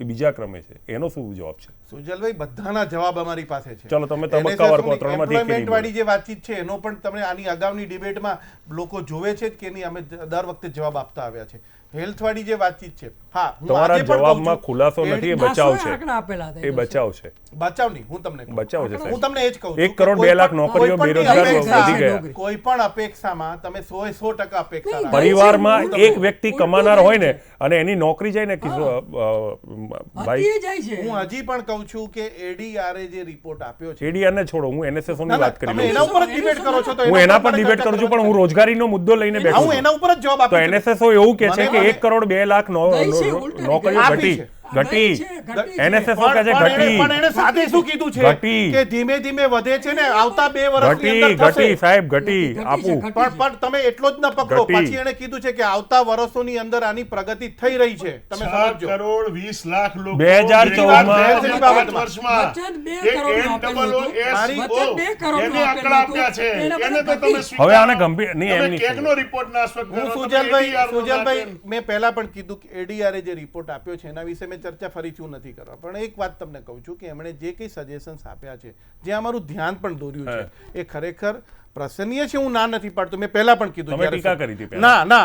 એ બીજા ક્રમે છે, એનો શું જવાબ છે? સુજલભાઈ, બધાના જવાબ અમારી પાસે છે. ચલો, તમે તબક્કાવાર કહો, ત્રણમાંથી એક એમ્પ્લોયમેન્ટ વાળી જે વાતચીત છે એનો પણ તમે આની અગાઉની ડિબેટમાં લોકો જોવે છે કે નહીં, અમે દર વખતે જવાબ આપતા આવ્યા છે. હેલ્થ વાળી જે વાતચીત છે, હા, હું તમારા આજે પણ કહું જવાબમાં છું, ખુલાસો નથી, એ બચાવ છે. આંકડા આપેલા હતા એ બચાવ છે. બચાવ નહીં, હું તમને કહું. બચાવ છે હું સાહેબ. તમને એ જ કહું છું 1 કરોડ 2 લાખ નોકરીઓ બેરોજગાર વધી ગયા. કોઈ પણ અપેક્ષામાં તમે 100% અપેક્ષા રાખો. પરિવારમાં એક વ્યક્તિ કમાનાર હોય ને અને એની નોકરી જાય ને ભાઈ, હતીએ જાય છે. હું હજી પણ કહું છું કે એડીઆરએ જે રિપોર્ટ આપ્યો છે, એડીઆર ને છોડો, હું NSSO ની વાત કરી તમે લઉં એના છું. ઉપર જ ડિબેટ કરો છો તો હું એના પર મને ડિબેટ કરું છું, પણ હું રોજગારીનો મુદ્દો લઈને હા, હું બેઠો એના છું. ઉપર જ જવાબ તો આપું છું. NSSO એવું કહે છે મને કે 1 કરોડ 2 લાખ ગઈ છે, ઉલટાની નોકરીઓ આપી ઘટી. છે. ઘટી ઘટી છે. NSS કહે છે ઘટી પણ એને સાથે શું કીધું છે ઘટી. કે ધીમે ધીમે વધે છે ને આવતા 2 વર્ષની ઘટી અંદર થશે. ઘટી સાહેબ ઘટી ઘટી છે, આપું ઘટી. પણ તમે એટલો જ ન પકડો. ઘટી. પછી એને કીધું છે કે આવતા વર્ષોની અંદર આની પ્રગતિ થઈ રહી છે. તમે 6 સમજો. કરોડ 20 લાખ લોકો 2014 માં પાંચ વર્ષમાં વચન 2 એક કરોડનું આપેલું હતું. NSSO વચન 2 કરોડનું એને આંકડા આપેલું આપ્યા છે. હતું. એના એને તો બધા તમે ઘટી. હવે આને ગંભીર નહીં એમ તમે નહીં કેગનો રિપોર્ટ ના સ્વચ્છ હું કરો, તમે સુજલભાઈ ADR નો સુજલભાઈ ના મેં પહેલા પણ કીધું કે એડીઆરએ જે રિપોર્ટ આપ્યો છે એના વિશે મેં ચર્ચા ફરીથી હું નથી કરવા, પણ એક વાત તમને કહું છું કે એમણે જે કંઈ સજેશન્સ આપ્યા છે, જે અમારું ધ્યાન પણ દોર્યું છે, એ ખરેખર પ્રશંસનીય છે. હું ના નથી પાડતો. મેં પહેલા પણ કીધું તમે જ્યારે ટીકા કરી હતી પહેલા. ના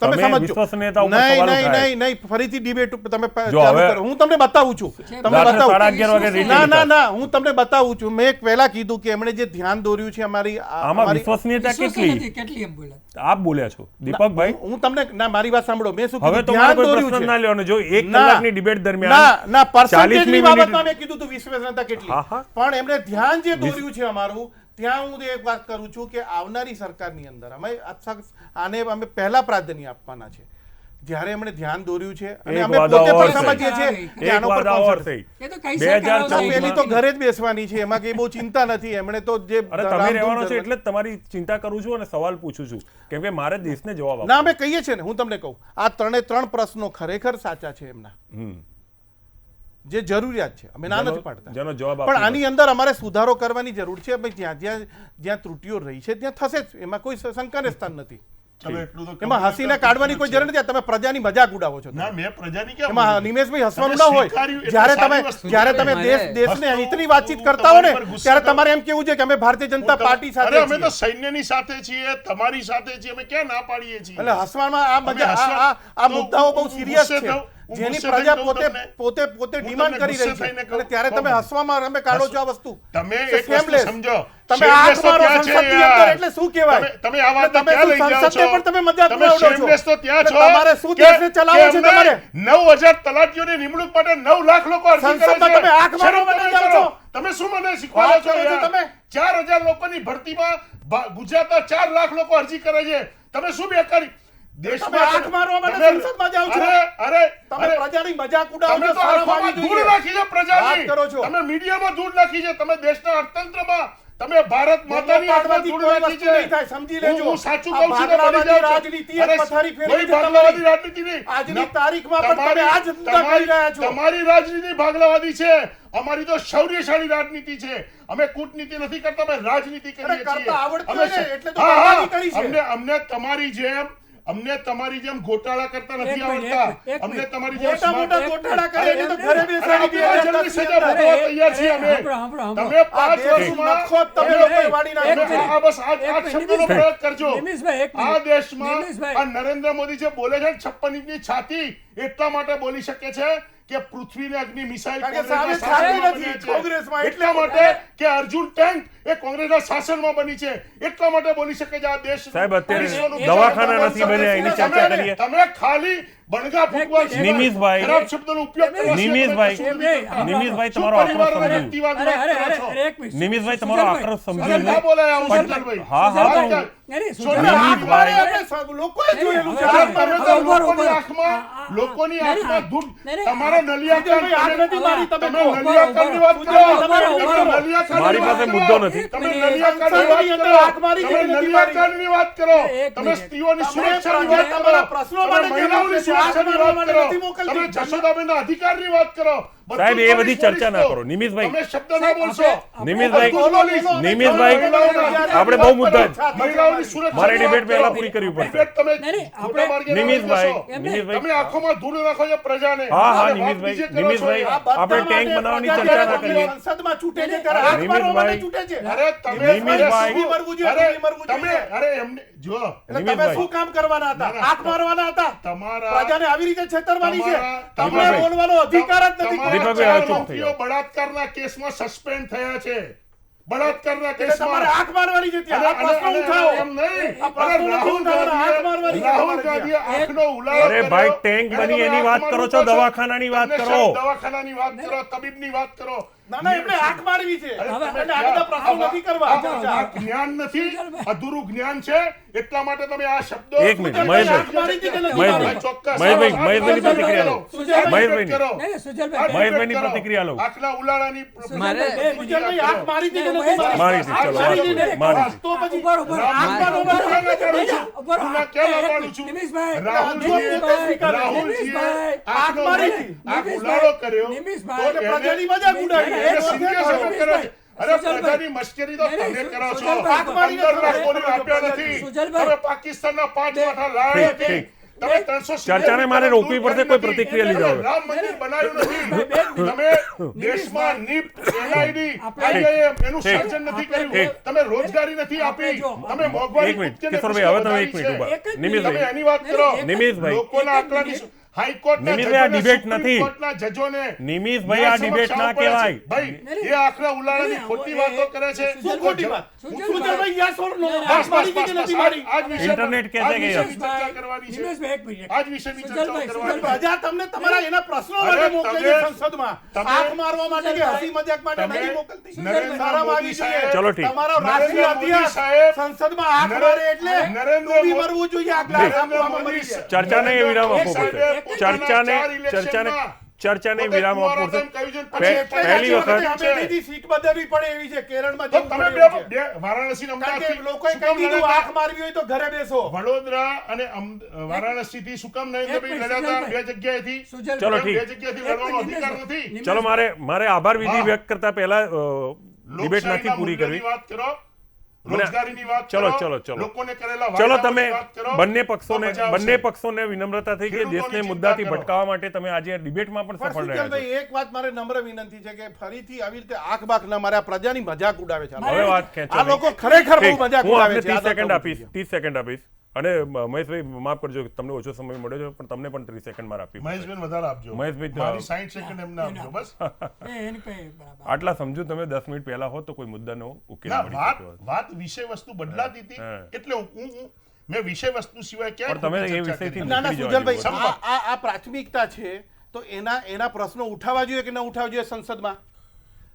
તમે સમજો. વિશ્વસનીયતા ઉપર નહીં સવાલ નહીં ઉઠાય. નહીં નહીં ફરીથી ડિબેટ તમે જો ચાલુ હવે- કરો. હું તમને બતાવું છું. તમને રાત્રે બતાવું. 11:30 વાગે reading ના ના કરતા. ના હું તમને બતાવું છું. મેં પહેલા કીધું કે એમણે જે ધ્યાન દોર્યું છે અમારી આમાં અમારી- વિશ્વસનીયતા વિશ્વસનીય કેટલી નથી, કેટલી એમ બોલ્યા. આપ બોલ્યા છો દીપકભાઈ. હું તમને ના મારી વાત સાંભળો. મેં શું હવે કીધું? તો ધ્યાન કોઈ દોર્યું પ્રશ્ન છે. ના લેવાનો. જો 1 ના. કલાકની ડિબેટ ના દરમિયાન ના 40મી પર્સન્ટેજની મિનિટ- બાબતમાં મેં કીધું તું વિશ્વસનીયતા કેટલી. હા, હા. પણ એમણે ધ્યાન જે દોર્યું છે અમારું, ત્યાં હું એક વાત કરું છું કે આવનારી સરકારની અંદર આને અમે પહેલા પ્રાધાન્ય આપવાના છે. જ્યારે એમણે ધ્યાન દોર્યું છે અને એક અમે વાદા પોતે ઓર પણ છે. સમજીએ છીએ કે એક આનો પર વાત ઓર concept થઈ. એ તો કઈ 2014 સરકાર પેલી તો ઘરે જ બેસવાની છે. એમાં કઈ બહુ ચિંતા નથી. એમણે તો જે અરે તમે રામધૂન રહેવાનો છો કરવા- એટલે જ તમારી ચિંતા કરું છું અને સવાલ પૂછું છું કેમ કે મારે દેશને જવાબ આપવો. ના અમે કહીએ છીએ ને, હું તમને કહું, આ 3 પ્રશ્નો ખરેખર સાચા છે એમના, હમ. જે જરૂરિયાત છે. અમે ના જેનો- નથી પાડતા, જેનો જવાબ પણ આપવો આની અંદર અમારે સુધારો કરવાની જરૂર છે. ભાઈ જ્યાં જ્યાં જ્યાં ત્રુટીઓ રહી છે ત્યાં થશે જ. એમાં કોઈ શંકાને સ્થાન નથી. તમે એટલું તો એમાં હસીને કાઢવાની કોઈ જરૂર નથી. તમે પ્રજાની મજાક ઉડાવો છો. ના મેં પ્રજાની ક્યાં એમાં બોલી? નિમેશભાઈ હસવાનું તમે ના હોય. સ્વીકાર્યું એટલે જ્યારે તમે સારી વસ્તુ જ્યારે છે. તમે દેશને હસતો હિતની વાતચીત હું કરતા હો ને, તમારી પર ગુસ્સે ત્યારે થઉં. તમારે એમ કેવું છે કે અમે ભારતીય જનતા પાર્ટી સાથે અરે અમે તો છીએ. સૈન્યની સાથે છીએ, તમારી સાથે છીએ, અમે ક્યાં ના પાડીએ છીએ? એટલે હસવામાં આ અમે મજા હસવા- આ તો મુદ્દાઓ બહુ હું સિરિયસ ગુસ્સે છે, થઉં, હું જેની ગુસ્સે પ્રજા થઈને કહું પોતે તમને. પોતે પોતે હું ડિમાન્ડ તમને કરી રહી ગુસ્સે છે. થઈને કહું. અને ત્યારે તમે હસવામાં અમે કાઢો છો આ વસ્તુ. તમે It's એક વસ્તુ shameless. સમજો. તમે shameless આંખ મારો તો ત્યાં છે સંસદની યાર. અંદર એટલે શું કહેવાય? તમે આ વાતને તમે ક્યાં શું લઈ જાઓ સંસદને છો? પણ તમે મજાક તમે ઉડાવો છો. shameless તો ત્યાં એટલે છો તમારે શું કે- દેશને ચલાવવો કે છે અમને તમારે? 9,000 તલાટીઓની નિમણૂક માટે 9 લાખ લોકો અરજી કરે સંસદમાં છે. તમે આંખ મારવા શરમ માટે તમે જાઓ કરો. છો. તમે શું મને શીખવાડો વાત છો કરો છો યાર? તમે. 4,000 લોકોની ભરતીમાં ગુજરાતના 4 લાખ લોકો અરજી કરે છે. તમે શું બેકારી તમે આંખ મારવા માટે તમે- સંસદમાં જાઓ છો. અરે તમે અરે પ્રજાની મજાક ઉડાવો તમે છો. તો શરમ આંખોમાં આવવી ધૂળ જોઈએ. નાખી છે પ્રજાની. વાત કરો છો. તમે મીડિયામાં ધૂળ નાખી છે. તમે દેશના અર્થતંત્રમાં તમે ભારત માતાની હાથમાં પાડવાથી ધૂળ કોઈ નાખી વસ્તુ નહીં છે. થાય, સમજી લેજો. હું સાચું આ કહું છું તો બની ભાગલાવાદી જાઓ છો. રાજનીતિ એક અરે, પથારી ફેરવી કોઈ છે ભાગલાવાદી તમારી. રાજનીતિ નહીં. આજની તારીખમાં પણ તમે તમારી- આ જ ધંધા કરી રહ્યા છો. તમારી રાજનીતિ ભાગલાવાદી છે. અમારી તો શૌર્યશાળી રાજનીતિ છે. અમે કૂટનીતિ નથી કરતા, અમે રાજનીતિ કરીએ અરે, છીએ. કરતા આવડતું અમે હોય ને, એટલે તો હા, હા. બરબાદી કરી છે. અમને તમારી જેમ ગોટાળા કરતા નથી એક મિનિટ, આવડતા. એક અમને મિનિટ. તમારી જેમ મોટા મોટા smart- ગોટાળા કરે અરે, એની તો ઘરે બેસાડી અરે, દે. જલ્દી સજા ભોગવવા તૈયાર છીએ અમે. સાંભળો. તમે 5 દેશનું વર્ષમાં નખો જ તમે તમે- લોકોએ વાળી તમે નાખ્યો. આ બસ આ એક મિનિટ, શબ્દનો પ્રયોગ કરજો. નિમિષભાઈ, એક આ મિનિટ. દેશમાં નિમિષભાઈ. આ નરેન્દ્ર મોદી જે બોલે છે ને 56 ઇંચની છાતી એટલા માટે બોલી શકે છે કે પૃથ્વીને અગ્નિ મિસાઇલ કારણ કે કોંગ્રેસના સામે છાતી શાસનમાં નથી બન્યા છે. કોંગ્રેસમાં. એટલા માટે કે અર્જુન ટેન્ક એ કોંગ્રેસના શાસનમાં બની છે. એટલા માટે બોલી શકે છે આ દેશ સાહેબ, અત્યારે વિશ્વનું દવાખાના નથી બન્યા, એની ચર્ચા કરીએ. તમે ખાલી બણગા ફૂંકવા સિવાય નિમિષભાઈ, ખરાબ શબ્દોનો ઉપયોગ કરવા સિવાય નિમિષભાઈ, તમે કશું નહીં નિમિષભાઈ, કરતા. તમારો શું આક્રોશ પરિવારવાદ, સમજુ. વ્યક્તિવાદ અરે અરે વાત અરે કરો છો? અરે, એક મિનિટ. નિમિષભાઈ, તમારો સુજલભાઈ, આક્રોશ સમજુ સુજલભાઈ, ના બોલાય આવું સુજલભાઈ. સુજલભાઈ. હા, હા, વાત હું- કર. અરે, સુજલભાઈ, સુજલભાઈ. આપણે લોકોએ જોયેલું છે. હવે આંખ તમે મારવા તો ઉભો રહો, લોકોની ઉભો રહો. આંખમાં લોકોની નહીં, આંખમાં ધૂળ નહીં, તમારા નલિયાકાંડ સુજલભાઈ, આંખ નથી મારી, તમે તમે કહો. નલિયાકાંડની વાત કરો. ઉભો રહો. તમે નલિયાકાંડની મારી વાત પાસે કરો. મુદ્દો નથી. તમે એક મિનિટ. નલિયાકાંડની વાત સંસદની અંદર કરો. આંખ મારી તમે કે નથી નલિયાકાંડની વાત કરો. એક તમે મિનિટ. સ્ત્રીઓની તમે સુરક્ષાની પ્રજા વાત કરો. તમારા પ્રશ્નો તમે માટે મહિલાઓની કેમ છે? સુરક્ષાની આંખ વાત મારવા કરો. નથી મોકલતી. તમે જશોદાબેનના અધિકારની વાત કરો. બધું સાહેબ, એ બધી પોલીસ ચર્ચા ના પોલીસ કરો. નિમિષભાઈ. તમે શબ્દ ના બોલશો. નિમિષભાઈ, બધું પોલીસ. નિમિષભાઈ, મહિલાઓના આપણે બહુ મુદ્દા જ. મહિલાઓની સુરક્ષા મારે debate પહેલા પૂરી કરવી પડશે. ડિબેટ તમે નહીં, નહીં, ખોટા માર્ગે ના લઈ નિમિષભાઈ, જશો. નિમિષભાઈ. તમે આંખોમાં ધૂળ નાખો છો પ્રજાને. હા, હા, અને વાત નિમિષભાઈ, બીજે કરો છો નિમિષભાઈ. યાર. આપણે ટેન્ક બનાવવાની ચર્ચા ના કરીએ. સંસદમાં છૂટે છે ત્યારે આંખ મારવા માટે છૂટે છે. અરે તમે નિમિષભાઈ. ઊભી મરવું જોઈએ, અરે ઊભી મરવું તમે જોઈએ. અરે એમને જો એટલે તમે નિમિષભાઈ. શું કામ કરવાના હતા? ના, ના. આંખ મારવાના હતા? તમારા પ્રજાને આવી રીતે છેતરવાની છે? તમારા- તમને તમારા- બોલવાનો અધિકાર જ નથી. તમારા દીપકભાઈ, ચાર હવે ચૂપ થઈ મંત્રીઓ જાઓ. બળાત્કારના કેસમાં સસ્પેન્ડ થયા છે. બળાત્કારના એટલે કેસમાં તમારે આંખ મારવાની છે ત્યાં. આ અને- પ્રશ્નો અને- ઉઠાવો. એમ નહીં. આ પ્રશ્નો અરે નથી ઉઠાવવાના, આંખ મારવાની છે રાહુલ તમારે ગાંધીએ ત્યાં. આંખનો ઉલાળો અરે ભાઈ, કર્યો. ટેન્ક એને બની તમે એની વાત આંખમાં કરો છો, ડૂબો છો. દવાખાનાની વાત તમને કરો. સાહેબ દવાખાનાની વાત કરો, તબીબની વાત કરો. ના ના એમને આંખ મારવી છે. અરે એટલે તમે આ બધા પ્રશ્નો આ- નથી કરવા. આ જ્ઞાન નથી, અધૂરું જ્ઞાન છે. એટલા માટે તમે આ શબ્દો એક મિનિટ, મહેશભાઈ, ચોક્કસ મહેશભાઈની પ્રતિક્રિયા લો. મહેશભાઈની. નહીં, નહીં, સુજલભાઈ. મહેશભાઈની પ્રતિક્રિયા લો. આખલા ઉલાળાની મારે મારી હતી, ચલો મારી હતી. તો પછી ઉભા રહો, ઉભા રહો. ઉભા રહો. હું કેમ આપવાનું છું? નિમિષભાઈ, રાહુલજીએ આંખ ઉલાળો કર્યો નિમિષભાઈ. તો પ્રજાની મજાક ઉડાવી એને સિરિયસ અમે કર્યો છે. અરે પ્રજાની મશ્કરી તો તમે કરો છો. સુજલભાઈ. 15 લાખ કોઈને આપ્યા નથી. સુજલભાઈ. તમે પાકિસ્તાનના 5 માથા લાવ્યા ઠીક, નથી. તમે 370 ચર્ચાને મારે રોકવી પડશે, કોઈ પ્રતિક્રિયા લીધા હવે. રામ મંદિર બનાવ્યું નથી. તમે દેશમાં નિફ્ટ, NID, IIM એનું સર્જન નથી કર્યું. તમે રોજગારી નથી આપી. તમે મોંઘવારી એક મિનિટ, કૂદકેને કિશોરભાઈ, હવે તમે એક પછી મિનિટ ઉભા. તમે નિમિષભાઈ, એની વાત કરો. નિમિષભાઈ. લોકોના આંકડાની હાઈકોર્ટના નિમિષભાઈ, આ જજોને, ડિબેટ સુપ્રીમ નથી. કોર્ટના જજોને નિમિષભાઈ, આ ડિબેટ ના કહેવાય. ભાઈ એ આખલા ઉલાળાની ખોટી વાતો કરે છે. શું ખોટી વાત? સુજલભાઈ, yes or no? બસ, બસ, બસ, બસ. આજ વિષય પર- ઇન્ટરનેટ કહે છે આજ કે વિષયની yes. ચર્ચા કરવાની છે. નિમિષભાઈ, એક મિનિટ. આજ વિષયની ચર્ચા સુજલભાઈ, કરવાની છે. સુજલભાઈ. તમને તમારા એના પ્રશ્નો અરે માટે મોકલે છે તમે- સંસદમાં તમે- આંખ મારવા માટે કે હસી મજાક માટે તમે- નહીં મોકલતી. નરેન્દ્ર શરમ મોદી આવી જોઈએ. સાહેબ- ચલો ઠીક. તમારો નરેન્દ્ર રાષ્ટ્રીય મોદી અધ્યક્ષ સાહેબ- સંસદમાં આંખ નરેન્દ્ર- મારે એટલે નરેન્દ્ર તું બી મોદી- મરવું જોઈએ. આ ગ્લાસ નરેન્દ્ર આપવામાં મોદી મરી જાય. ચર્ચાને વિરામ આપવો પડશે. પોતાના ચર્ચાને ચાર ચર્ચાને પોતે વિરામ આપવો કુંવારા પડશે. તેમ કહ્યું છે. પહે- પછી પહેલી એટલે વખત- છે. અમેઠીથી સીટ બદલવી પડે એવી છે. કેરળમાં તો જવું તમે પડે એવું છે. બે વારાણસી કારણ કે અમદાવાદથી લોકોએ શું કહી કામ દીધું લડ્યા આંખ મારવી હોય તો ઘરે બેસો. વડોદરા અને વારાણસીથી શું કામ નરેન્દ્રભાઈ લડ્યા હતા? બે જગ્યાએથી. સુજલભાઈ. ચલો બે ઠીક. જગ્યાએથી લડવાનો અધિકાર નથી. ચલો મારે આભાર વિધિ હા. વ્યક્ત કરતા પહેલા ડિબેટ નથી લોકશાહીના પૂરી કરવી. મૂલ્યની વાત કરો. મને- રોજગારીની વાત ચલો, કરો. ચલો, ચલો. લોકોને કરેલા ચલો વાયદાઓની તમે વાત કરો. બંને તો પક્ષોને મજા આવશે. બંને પક્ષોને વિનમ્રતા થઈ કે ખેડૂતોની દેશને ચિંતા મુદ્દાથી કરો. ભટકાવવા માટે તમે આજે ડિબેટમાં પણ પણ સફળ રહ્યા છો. સુજલભાઈ, એક વાત મારે નમ્ર વિનંતી છે કે ફરીથી આવી રીતે આંખ બાખ ન મારે આ પ્રજાની મજાક ઉડાવે છે. હવે વાત ખેંચો આ નહીં. લોકો ખરેખર બહુ ઠીક. મજાક હું ઉડાવે આપને છે. 30 સેકન્ડ આ આપીશ. 30 સેકન્ડ આપીશ. અને મહેશભાઈ માફ કરજો કે તમને ઓછો સમય મળ્યો છે, પણ તમને પણ 30 સેકન્ડ મારે આપી. મહેશભાઈ વધારે આપજો. મહેશભાઈ, મારી 60 સેકન્ડ એમને આપજો બસ. એની પાસે બરાબર. આટલા સમજો તમે 10 મિનિટ પહેલા હોત તો કોઈ મુદ્દાનો ઉકેલ ના, મળી વાત શક્યો હોત. વાત વિષય વસ્તુ બદલાતી હતી. હા. એટલે હું મેં વિષય વસ્તુ સિવાય ક્યાં પણ તમે ખોટી એ ચર્ચા વિષયથી કરી? ના ના નીકળી જવા સુજલભાઈ, જેવું આ પ્રાથમિકતા છે તો એના પ્રશ્નો ઉઠાવવા જોઈએ કે ન ઉઠાવવા જોઈએ સંસદમાં?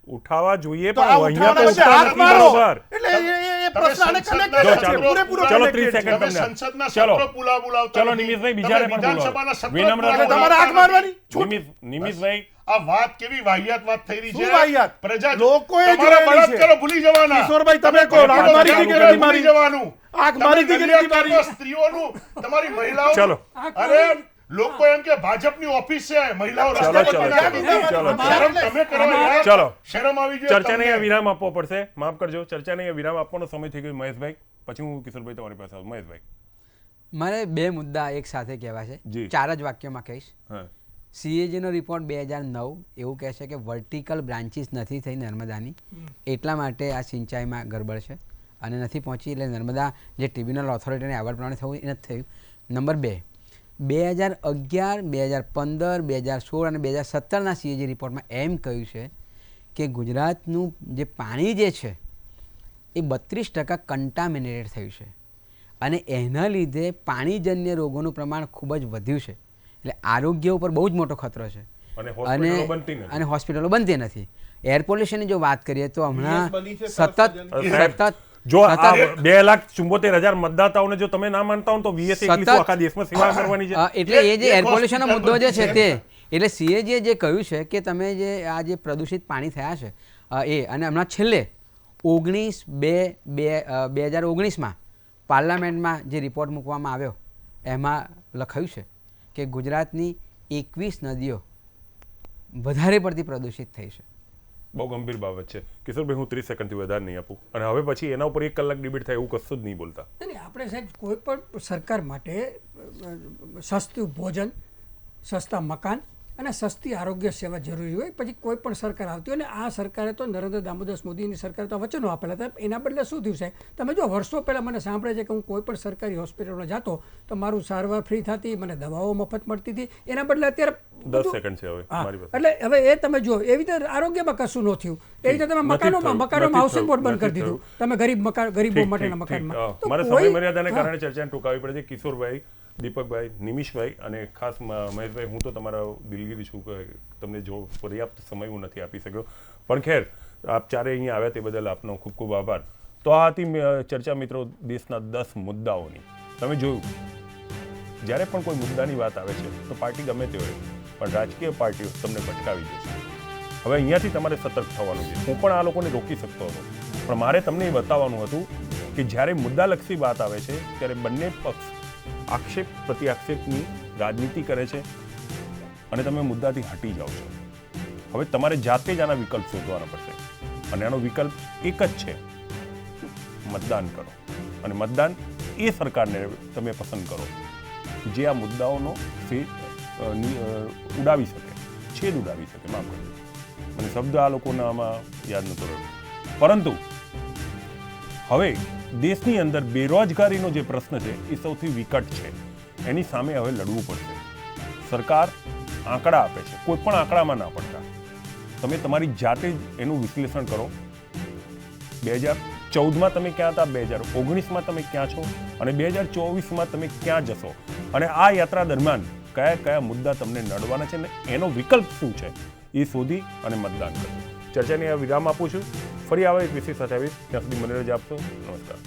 ઉઠાવવા જોઈએ તો આ પણ અહીંયા તો ઉઠાવવાના છે, ઉઠતા હાથ નથી મારો. બરોબર. એટલે એ તમે પ્રશ્ન આને સંસદના connected છે, ચાલો. પૂરેપૂરો ચલો, connected 30 છે. સેકન્ડ. તમે તમને. સંસદના ચલો. સત્રો બોલાવતા ચલો, નથી. નિમિષભાઈ, તમે બીજાને પણ વિધાનસભાના બોલાવો. સત્રો વિનમ્રતા બોલાવતા તમારે આંખ નથી. મારવાની છૂટ. નિમિષભાઈ, આ વાત કેવી વાહિયાત વાત થઈ રહી છે. શું વાહિયાત? પ્રજા લોકોએ તમારા જોયેલી છે. બળાત્કારો ભૂલી જવાના. કિશોરભાઈ, તમે કહો, તમે આંખ મારી હતી કે નથી મારી? ભૂલી જવાનું. આંખ મારી હતી કે તમે નથી મારી? નલિયા સ્ત્રીઓનું, તમારી મહિલાઓ ચલો. અરે લોકો એમ કે ભાજપની ઓફિસ છે, મહિલાઓ રસ્તા પર ચલો, બનાવી ચલો, દીધી. ચલો, શરમ તમે કરો યાર. ચલો. શરમ આવી જોઈએ ચર્ચાને તમને. અહીંયા વિરામ આપવો પડશે. માફ કરજો, ચર્ચાને અહીંયા વિરામ આપવાનો સમય થઈ ગયો. મહેશભાઈ, પછી હું કિશોરભાઈ તમારી પાસે આવું. મહેશભાઈ. મારે બે મુદ્દા એક સાથે કહેવા છે. જી. 4 જ વાક્યોમાં કહીશ. હા. સીએજીનો રિપોર્ટ 2009 એવું કહે છે કે વર્ટિકલ બ્રાન્ચીસ નથી થઈ નર્મદાની, એટલા માટે આ સિંચાઈમાં ગડબડ છે અને નથી પહોંચી, એટલે નર્મદા જે ટ્રિબ્યુનલ ઓથોરિટીને આવડ પ્રમાણે થવું એ નથી થયું. નંબર 2, 2011, 2015, 2016 અને 2017ના સીએજી રિપોર્ટમાં એમ કહ્યું છે કે ગુજરાતનું જે પાણી જે છે એ 32% કન્ટામિનેટેડ થયું છે અને એના લીધે પાણીજન્ય રોગોનું પ્રમાણ ખૂબ જ વધ્યું છે. એટલે આરોગ્ય ઉપર બહુ જ મોટો ખતરો છે અને હોસ્પિટલો બનતી નથી. અને હોસ્પિટલો બનતી નથી. એર પોલ્યુશનની જો વાત કરીએ તો હમણાં બની છે, સતત જો આ 2,74,000 મતદાતાઓને જો તમે ના માનતા હો તો VS એકલી શું આખા દેશમાં સેવા કરવાની છે? એટલે એ જે એર પોલ્યુશનનો મુદ્દો જે છે તે એટલે સીએજીએ જે કહ્યું છે કે તમે જે આ જે પ્રદૂષિત પાણી થયા છે એ, અને હમણાં છેલ્લે 19/2/2019માં પાર્લામેન્ટમાં જે રિપોર્ટ મૂકવામાં આવ્યો એમાં લખાયું છે કે ગુજરાતની 21 નદીઓ વધારે પડતી પ્રદૂષિત થઈ છે. બહુ ગંભીર બાબત છે. કિશોરભાઈ, હું 30 સેકન્ડથી વધારે નહીં આપું અને હવે પછી એના ઉપર 1 કલાક ડિબેટ થાય એવું કશું જ નહીં બોલતા. નહીં, આપણે સાહેબ કોઈ પણ સરકાર માટે સસ્તું ભોજન, સસ્તા મકાન અને સસ્તી આરોગ્ય સેવા જરૂરી હોય. પછી કોઈ પણ સરકાર આવતી હોય, અને આ સરકારે તો નરેન્દ્ર દામોદર મોદીની સરકારે તો વચનો આપેલા હતા. એના બદલે શું થયું સાહેબ, તમે જો વર્ષો પહેલાં મને સાંભળે છે કે હું કોઈ પણ સરકારી હોસ્પિટલમાં જતો તો મારું સારવાર ફ્રી થતી, મને દવાઓ મફત મળતી હતી. એના બદલે અત્યારે 10 સેકન્ડ છે હવે હા, મારી પાસે. એટલે હવે એ તમે જો એવી રીતે આરોગ્યમાં કશું ન થયું, એ રીતે તમે મકાનોમાં હાઉસિંગ બોર્ડ બંધ કરી દીધું, તમે ગરીબો માટેના મકાનમાં. તો મારે કોઈ- સમય મર્યાદાને કારણે ચર્ચાને ટૂંકાવી પડે છે. કિશોરભાઈ, દીપકભાઈ, નિમિષભાઈ અને ખાસ મહેશભાઈ, હું તો તમારા દિલગીરી છું કે તમને જો પર્યાપ્ત સમય હું નથી આપી શક્યો, પણ ખેર આપ ચારે અહીંયા આવ્યા તે બદલ આપનો ખૂબ ખૂબ આભાર. તો આ હતી ચર્ચા મિત્રો દેશના 10 મુદ્દાઓની. તમે જોયું જ્યારે પણ કોઈ મુદ્દાની વાત આવે છે તો પાર્ટી ગમે તે હોય પણ રાજકીય પાર્ટીઓ તમને ભટકાવી દે છે. હવે અહીંયાથી તમારે સતર્ક થવાનું છે. હું પણ આ લોકોને રોકી શકતો હતો પણ મારે તમને એ બતાવવાનું હતું કે જ્યારે મુદ્દાલક્ષી વાત આવે છે ત્યારે બંને પક્ષ આક્ષેપ પ્રતિ આક્ષેપની રાજનીતિ કરે છે અને તમે મુદ્દાથી હટી જાઓ છો. હવે તમારે જાતે જ આના વિકલ્પ શોધવાના પડશે અને આનો વિકલ્પ એક જ છે, મતદાન કરો. અને મતદાન એ સરકારને તમે પસંદ કરો જે આ મુદ્દાઓનો ઉડાવી શકે, છેદ ઉડાવી શકે. માફ કરજો, મને શબ્દ આ લોકોના આમાં યાદ નતો રહ્યો. પરંતુ હવે દેશની અંદર બેરોજગારીનો જે પ્રશ્ન છે એ સૌથી વિકટ છે. એની સામે હવે લડવું પડશે. સરકાર આંકડા આપે છે, કોઈ પણ આંકડામાં ના પડતા. તમે તમારી જાતે જ એનું વિશ્લેષણ કરો. 2014માં તમે ક્યાં હતા, 2019માં તમે ક્યાં છો અને 2024માં તમે ક્યાં જશો, અને આ યાત્રા દરમિયાન કયા કયા મુદ્દા તમને નડવાના છે ને એનો વિકલ્પ શું છે એ શોધી અને મતદાન કરજો. ચર્ચાને આ વિરામ આપું છું. ફરી આવા એક વિષય સાથે આવીશ. ત્યાં સુધી મને રજા આપશો. નમસ્કાર.